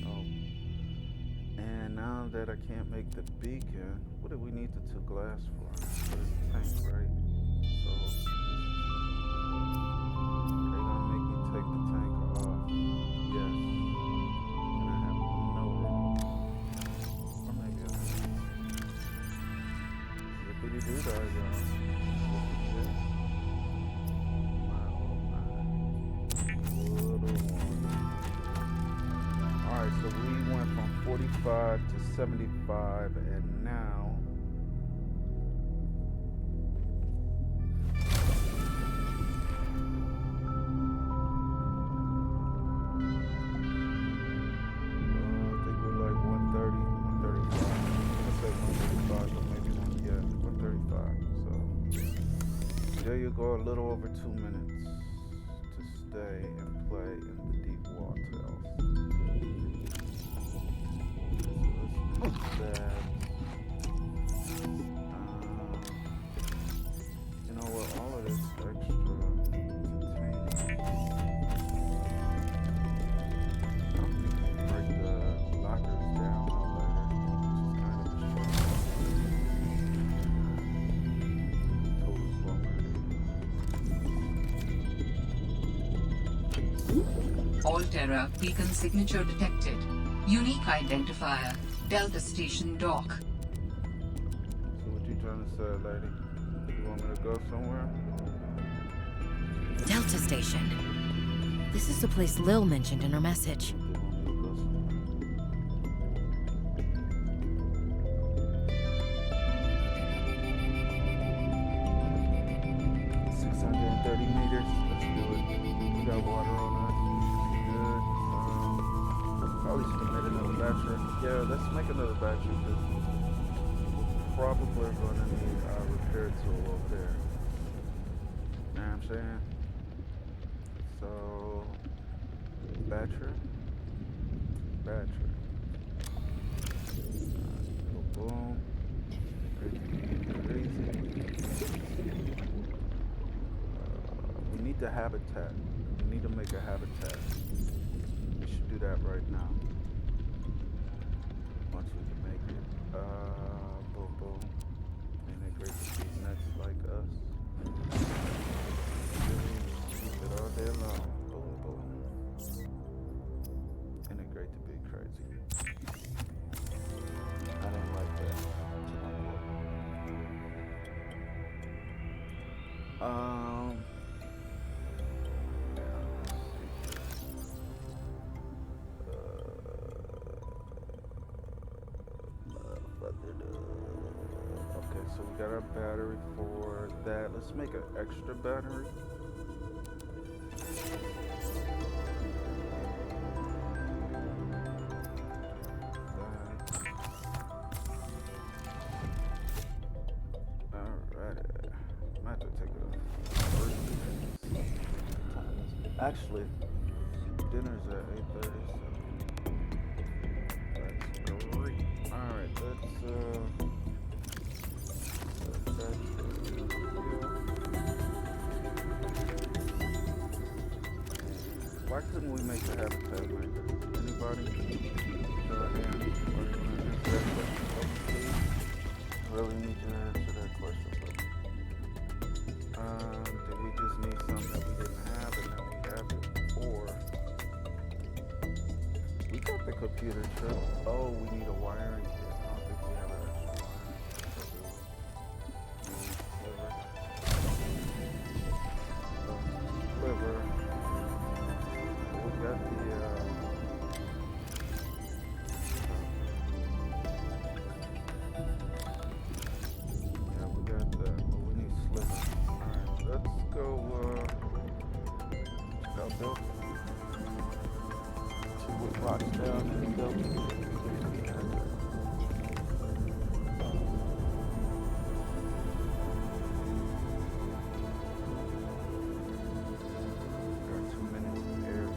Oh. And now that I can't make the beacon, what do we need the 2 glass for? For the tank, right? So they're gonna make me take the tank off. Yes. And I have no room. Or maybe I will. Zippity doo dah, y'all. My oh my. Little one. Alright, so we went from 45 to 75 and now I think we're like 130, 135. I said 135, but maybe 135. So there you go, a little over 2 minutes to stay and play in the deep waters. That you know what, all of this extra container, I don't think we can break the Alterra beacon signature detected. Unique identifier. Delta Station dock. So what you trying to say, lady? You want me to go somewhere? Delta Station. This is the place Lil mentioned in her message. You want me to go somewhere? 630 meters. Let's do it. We got water on us. Good. Probably should have made another battery. Yeah, let's make another battery because we're probably going to need our repair tool over there. You know what I'm saying? So, battery. Boom. Crazy. We need the habitat. We need to make a habitat. We should do that right now. Once we can make it. Boom, boom. Ain't it great to see nuts like us? Keep it all day long. Boom, boom. Ain't it great to be crazy? I don't like that. Okay, so we got our battery for that. Let's make an extra battery. Alright. I might have to take a break. Actually, dinner's at 8:30, so that's great. Alright, why couldn't we make a habitat maker? Anybody? Show a hand. Or you want to answer that question? Please. Really need to answer that question. Did we just need something that we didn't have and now we have it? Or we got the computer chip. Oh, we need a wiring kit. I don't think we have an extra wiring. Liver. We got the yeah, we got that, but we need sliver. Alright, let's go check out Delta. See what rocks down in Delta. Got 2 minutes of air.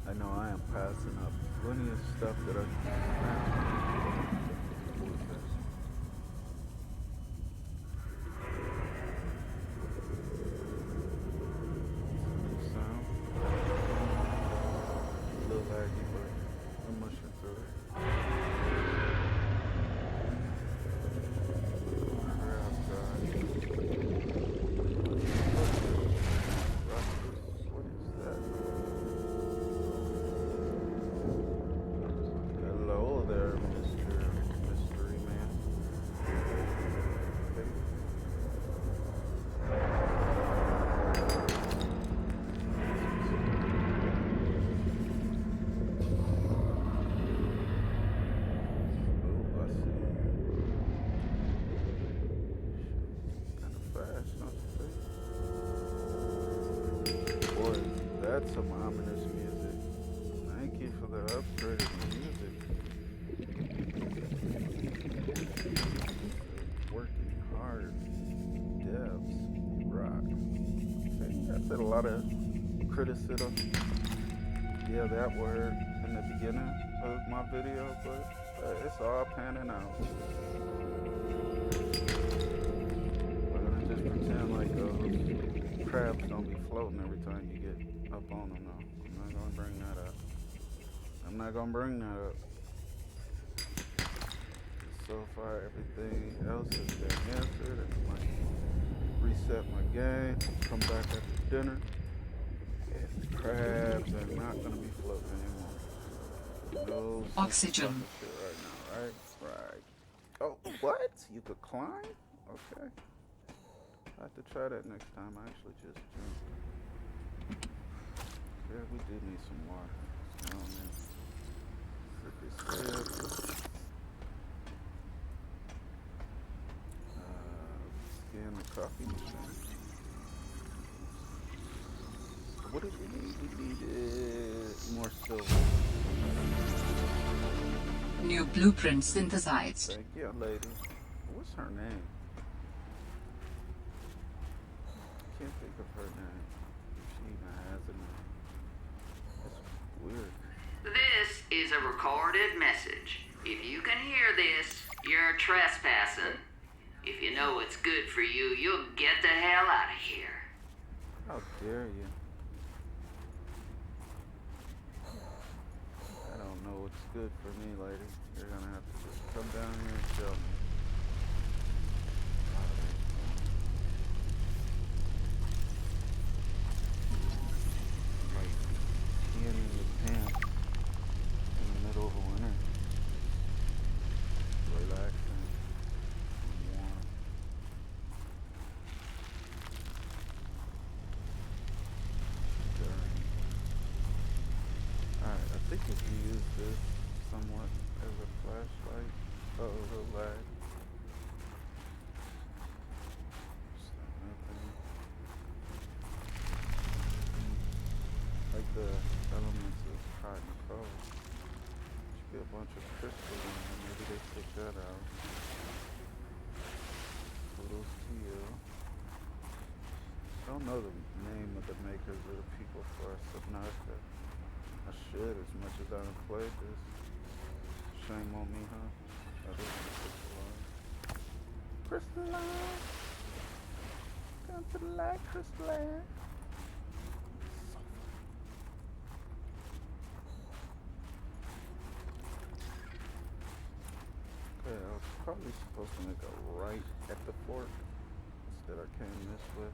I know I am passing up plenty of stuff that I can. What was this? New sound. A little laggy, but I'm mushing through it. What is that? Hello there, Mr. Mystery Man. Okay. Oh, I see. Kind of fast, don't you think? Boy, that's some ominous music. Thank you for the upgraded music. Working hard. Devs. Rock. Okay, I said a lot of criticism. Yeah, that word. in the beginning of my video, but it's all panning out. We're gonna just pretend like those crabs don't be floating every time you get up on them, though. I'm not gonna bring that up. I'm not gonna bring that up. So far, everything else has been answered. I might reset my game, come back after dinner, and the crabs are not gonna be floating anymore. No sense of Oxygen. talking shit right now, right? Right. Oh, what? You could climb? Okay. I have to try that next time. I actually just jumped. Yeah, we do need some water. Flip this sip. Scan the coffee machine. What did we need? We needed more silver. New blueprint synthesized. Thank you, lady. What's her name? I can't think of her name. If she even has a name. That's weird. This is a recorded message. If you can hear this, you're trespassing. If you know what's good for you, you'll get the hell out of here. How dare you? I don't know what's good for me, lady. You're gonna have to just come down here and tell me. Like peeing in your pants in the middle of winter. Relaxing and warm. Alright, I think if you use this somewhat as a flashlight, oh, the lag. Like the elements of hot and cold. Should be a bunch of crystal in there. Maybe they took that out. Kudos to you. I don't know the name of the makers of the people for Subnautica. I should, as much as I haven't played this. Shame on me, huh? That is crystalline. Crystalline! Come to the light, crystalline. Okay, I was probably supposed to make a right at the fork. Instead I came this way.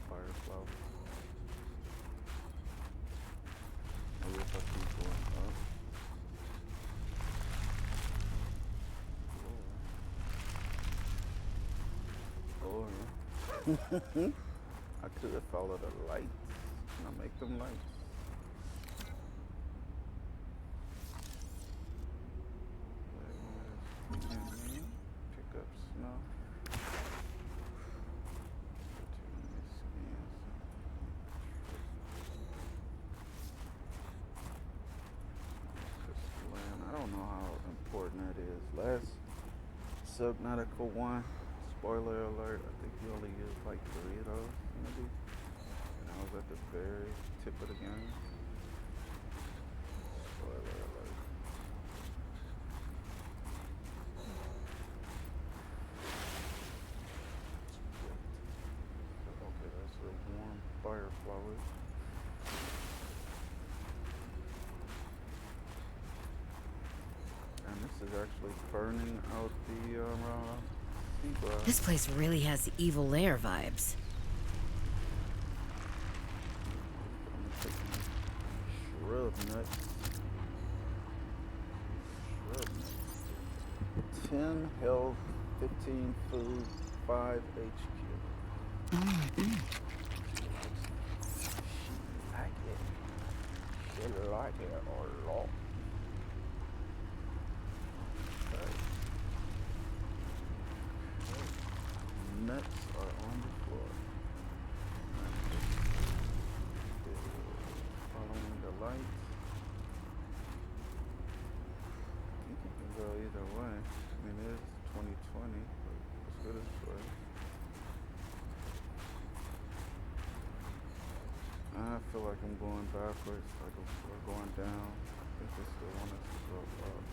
Fireflower. Maybe if I keep going up. Or I could have followed the lights. And I make them lights. Pick up snow. I don't know how important that is. Last Subnautica 1, spoiler alert, I think you only used like 3 of those, maybe. And I was at the very tip of the game. Spoiler alert. Okay, that's a warm fire flower. And this is actually burning out the sea grass. This place really has evil lair vibes. I'm gonna take my shrub nuts. Shrub nuts. 10 health, 15 food, 5 HQ. She like it. She like it a lot. Nuts are on the floor. Following the lights. I think you can go either way. I mean, it is 2020, but let's go this way. feel like I'm going backwards, like we're going down. I think they still want us to go up.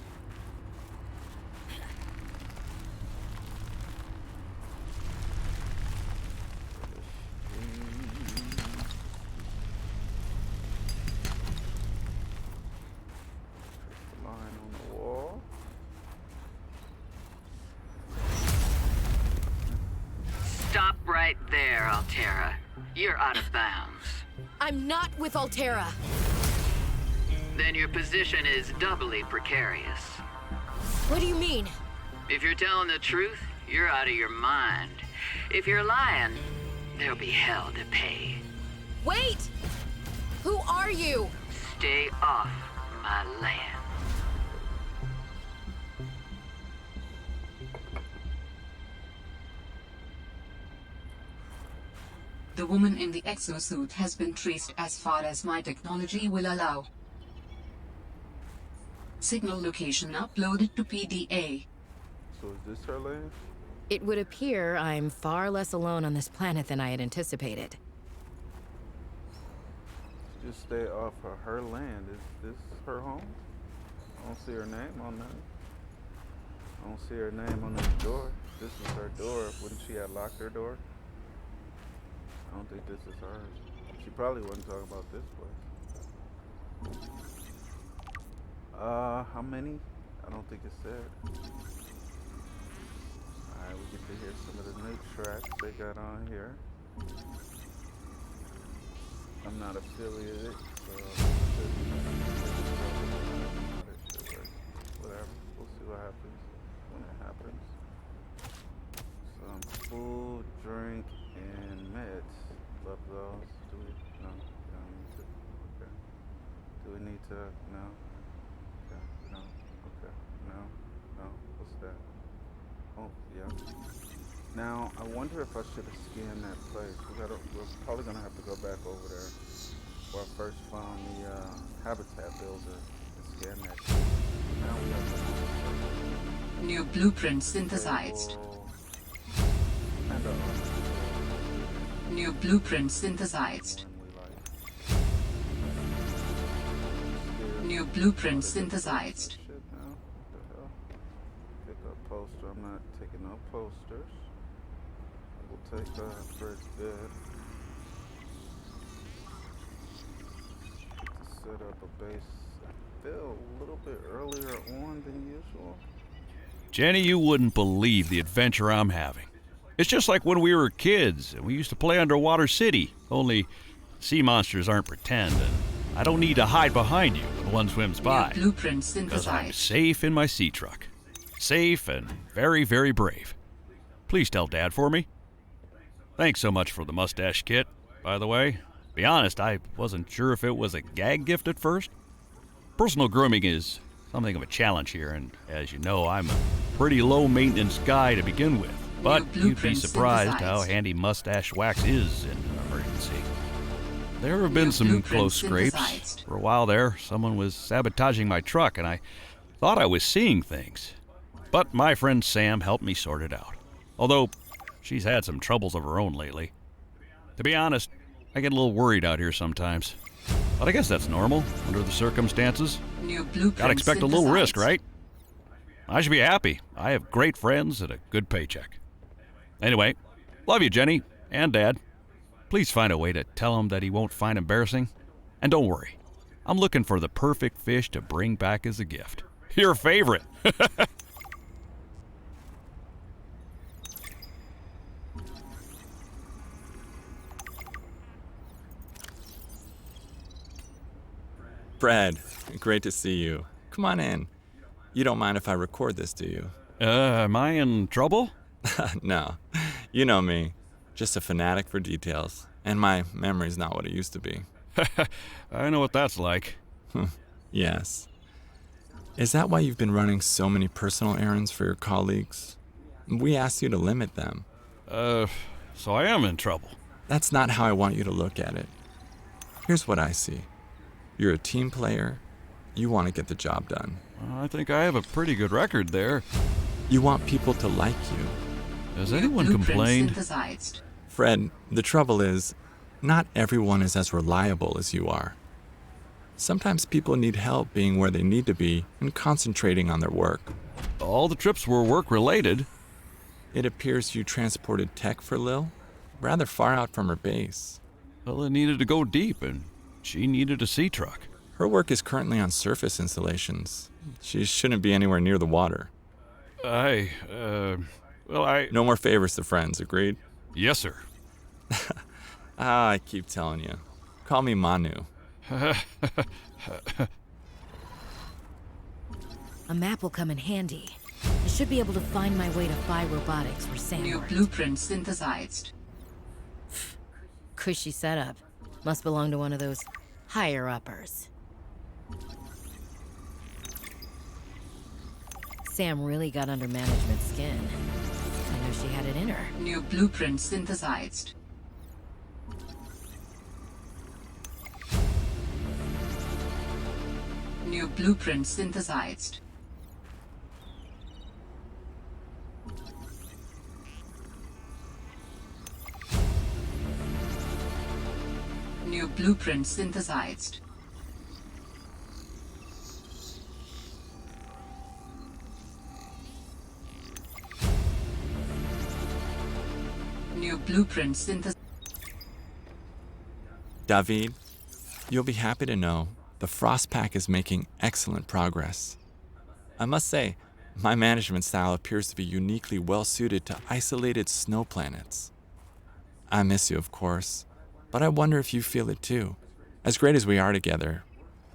Trace the line on the wall. Stop right there, Altera. You're out of bounds. I'm not with Altera. Then your position is doubly precarious. What do you mean? If you're telling the truth, you're out of your mind. If you're lying, there'll be hell to pay. Wait! Who are you? Stay off my land. The woman in the exosuit has been traced as far as my technology will allow. Signal location uploaded to PDA. So is this her land? It would appear I'm far less alone on this planet than I had anticipated. Just stay off of her land. Is this her home? I don't see her name on that. I don't see her name on this door. This is her door. Wouldn't she have locked her door? I don't think this is hers. She probably wouldn't talk about this place. How many? I don't think it said. Alright, we get to hear some of the new tracks they got on here. I'm not affiliated, so whatever. We'll see what happens when it happens. Some food, drink, and meds. Love those. Do we? No. Don't need to. Okay. Do we need to? No. Okay. No. Okay. No. No. What's that? Oh, yeah. Now, I wonder if I should have scanned that place. We're probably gonna have to go back over there where I first found the habitat builder and scan that. Now we have to New blueprint synthesized. And New blueprint synthesized. New blueprint synthesized. Shit now. What the hell? Pick up poster. I'm not taking no posters. We'll take first bid. To set up a base. I feel a little bit earlier on than usual. Jenny, you wouldn't believe the adventure I'm having. It's just like when we were kids and we used to play Underwater City, only sea monsters aren't pretend, and I don't need to hide behind you when one swims by. New blueprint Because I'm synthesized. safe in my sea truck. Safe and very, very brave. Please tell Dad for me. Thanks so much for the mustache kit, by the way. Be honest, I wasn't sure if it was a gag gift at first. Personal grooming is something of a challenge here, and as you know, I'm a pretty low-maintenance guy to begin with. But you'd be blueprint surprised how synthesized. handy mustache wax is in an emergency. There have been New some blueprint close scrapes. synthesized. For a while there, someone was sabotaging my truck, and I thought I was seeing things. But my friend Sam helped me sort it out. Although, she's had some troubles of her own lately. To be honest, I get a little worried out here sometimes. But I guess that's normal, under the circumstances. New blueprint Gotta expect a little risk, synthesized. right? I should be happy. I have great friends and a good paycheck. Anyway, love you, Jenny, and Dad. Please find a way to tell him that he won't find embarrassing. And don't worry, I'm looking for the perfect fish to bring back as a gift. Your favorite. Fred, great to see you. Come on in. You don't mind if I record this, do you? Am I in trouble? No. You know me. Just a fanatic for details. And my memory's not what it used to be. I know what that's like. Yes. Is that why you've been running so many personal errands for your colleagues? We asked you to limit them. So I am in trouble. That's not how I want you to look at it. Here's what I see. You're a team player. You want to get the job done. I think I have a pretty good record there. You want people to like you. Has New anyone blueprint complained? synthesized. Fred, the trouble is, Not everyone is as reliable as you are. Sometimes people need help being where they need to be and concentrating on their work. All the trips were work-related. It appears you transported tech for Lil, rather far out from her base. Well, it needed to go deep, and she needed a sea truck. Her work is currently on surface installations. She shouldn't be anywhere near the water. I... No more favors to friends, agreed? Yes, sir. I keep telling you. Call me Manu. A map will come in handy. I should be able to find my way to Phi Robotics where Sam New worked. blueprint synthesized. Cushy setup. Must belong to one of those higher-uppers. Sam really got under management's skin. I know she had it in her. New blueprint synthesized. New blueprint synthesized. New blueprint synthesized. New blueprint synthesized. David, you'll be happy to know the Frost Pack is making excellent progress. I must say, my management style appears to be uniquely well suited to isolated snow planets. I miss you, of course, but I wonder if you feel it too. As great as we are together,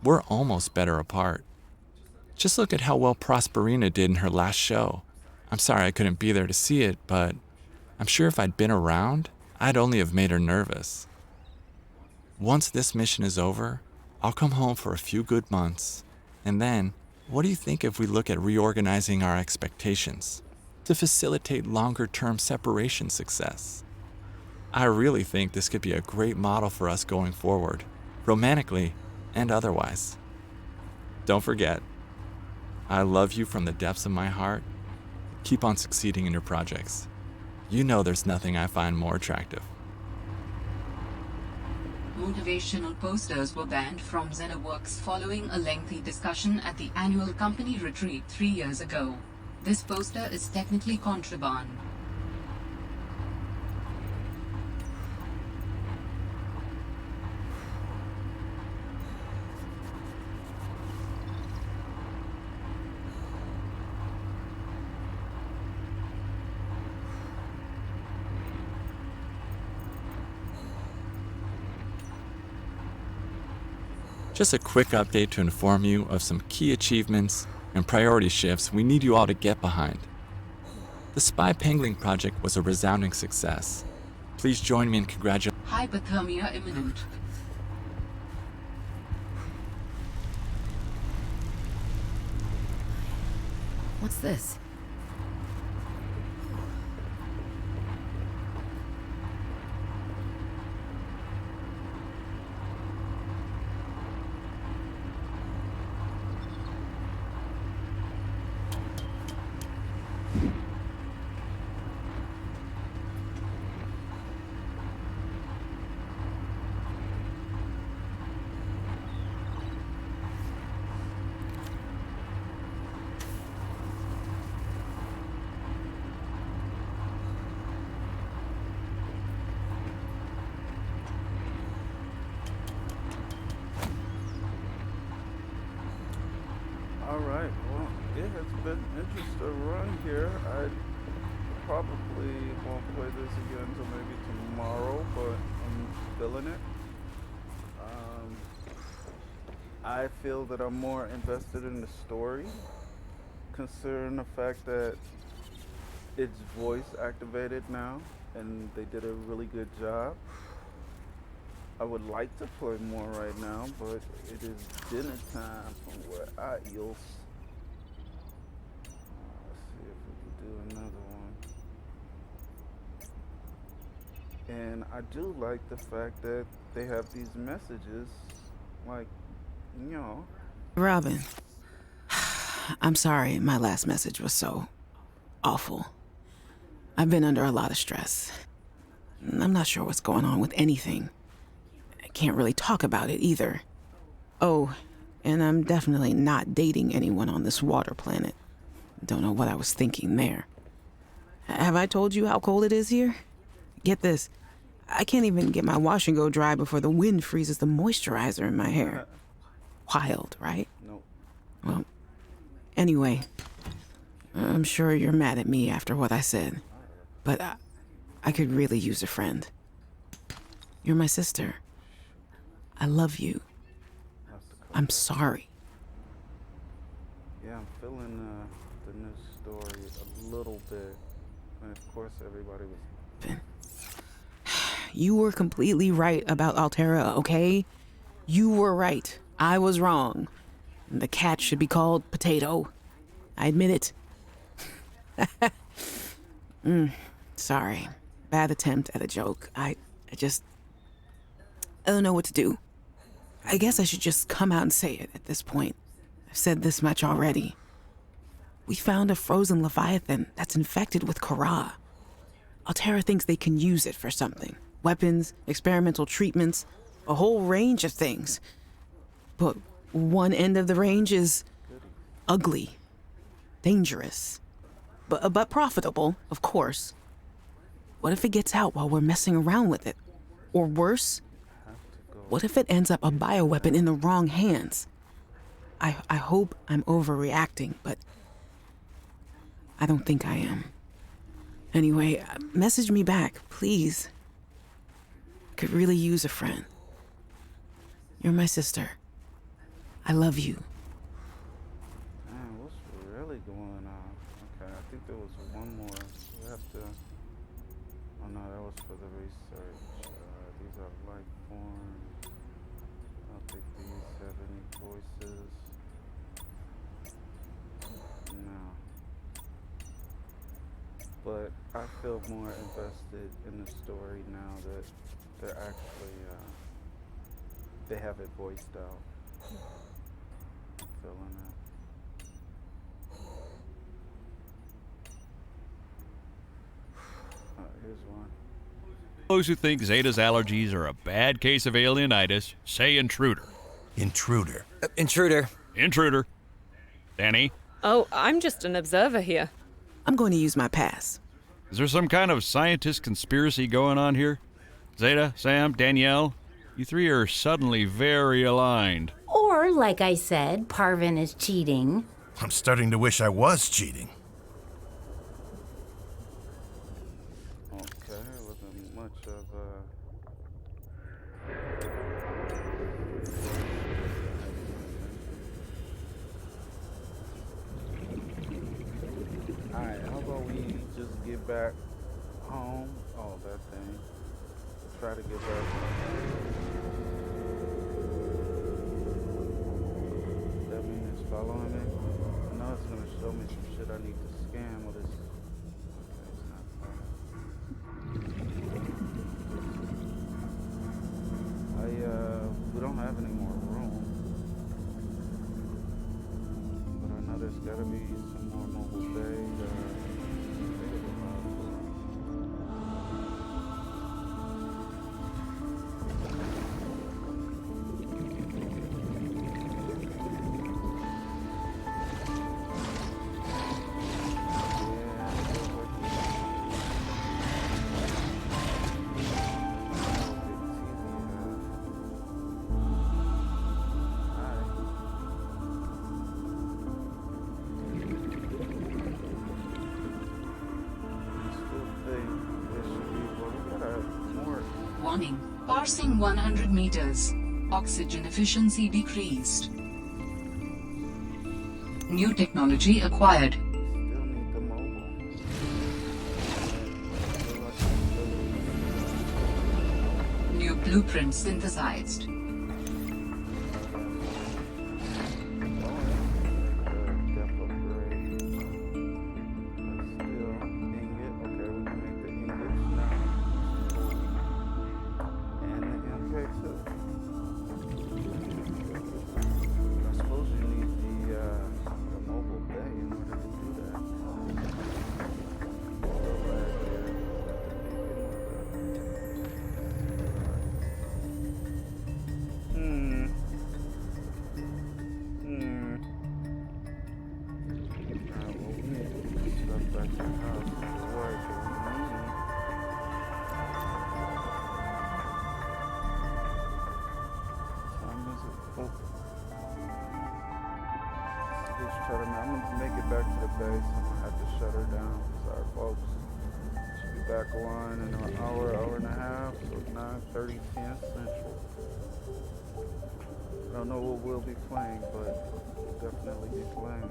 we're almost better apart. Just look at how well Prosperina did in her last show. I'm sorry I couldn't be there to see it, but I'm sure if I'd been around, I'd only have made her nervous. Once this mission is over, I'll come home for a few good months. And then, what do you think if we look at reorganizing our expectations to facilitate longer-term separation success? I really think this could be a great model for us going forward, romantically and otherwise. Don't forget, I love you from the depths of my heart. Keep on succeeding in your projects. You know there's nothing I find more attractive. Motivational posters were banned from ZenaWorks following a lengthy discussion at the annual company retreat 3 years ago. This poster is technically contraband. Just a quick update to inform you of some key achievements and priority shifts we need you all to get behind. The Spy Pangling project was a resounding success. Please join me in congratulating. Hypothermia imminent. What's this? Alright, well, it has been interesting run here. I probably won't play this again until maybe tomorrow, but I'm feeling it. I feel that I'm more invested in the story, considering the fact that it's voice activated now, and they did a really good job. I would like to play more right now, but it is dinner time from where I is. Let's see if we can do another one. And I do like the fact that they have these messages, like, you know. Robin, I'm sorry my last message was so awful. I've been under a lot of stress. I'm not sure what's going on with anything. can't really talk about it either. Oh, and I'm definitely not dating anyone on this water planet. Don't know what I was thinking there. Have I told you how cold it is here? Get this. I can't even get my wash and go dry before the wind freezes the moisturizer in my hair. Wild, right? Nope. Well, anyway, I'm sure you're mad at me after what I said, but I could really use a friend. You're my sister. I love you. I'm sorry. Yeah, I'm feeling the new story a little bit. And of course, everybody was. You were completely right about Altera, okay? You were right. I was wrong. The cat should be called Potato. I admit it. Sorry. Bad attempt at a joke. I don't know what to do. I guess I should just come out and say it at this point. I've said this much already. We found a frozen Leviathan that's infected with Kara. Altera thinks they can use it for something. Weapons, experimental treatments, a whole range of things. But one end of the range is ugly, dangerous, but profitable, of course. What if it gets out while we're messing around with it? Or worse, what if it ends up a bioweapon in the wrong hands? I hope I'm overreacting, but I don't think I am. Anyway, message me back, please. Could really use a friend. You're my sister. I love you. Man, what's really going on? Okay, I think there was one more. We have to. Oh no, that was for the research. These are life forms. I don't think these have any voices. No. But I feel more invested in the story now that they're actually, they have it voiced out. I'm feeling it. Here's one. Those who think Zeta's allergies are a bad case of alienitis, say intruder. Intruder. Intruder. Intruder. Danny, Oh, I'm just an observer here. I'm going to use my pass. is there some kind of scientist conspiracy going on here? Zeta, Sam, Danielle, you three are suddenly very aligned. Or, like I said, Parvin is cheating. I'm starting to wish I was cheating. Okay, it wasn't much of Alright, how about we just get back home? Oh, that thing. Try to get back. That mean it's following me? I know it's gonna show me some shit I need to scan with this. Okay, it's not following. We don't have any more room. But I know there's gotta be some more mobile bay. Warning. Parsing 100 meters. Oxygen efficiency decreased. New technology acquired. Still need the mobile. New blueprint synthesized. Oh. Just try to. I'm gonna make it back to the base. I'm gonna have to shut her down. Sorry, folks. She'll be back on in an hour, hour and a half. So 9:30 p.m. Central. I don't know what we'll be playing, but we'll definitely be playing.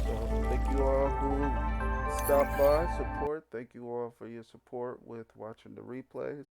So thank you all who stopped by, support. Thank you all for your support with watching the replays.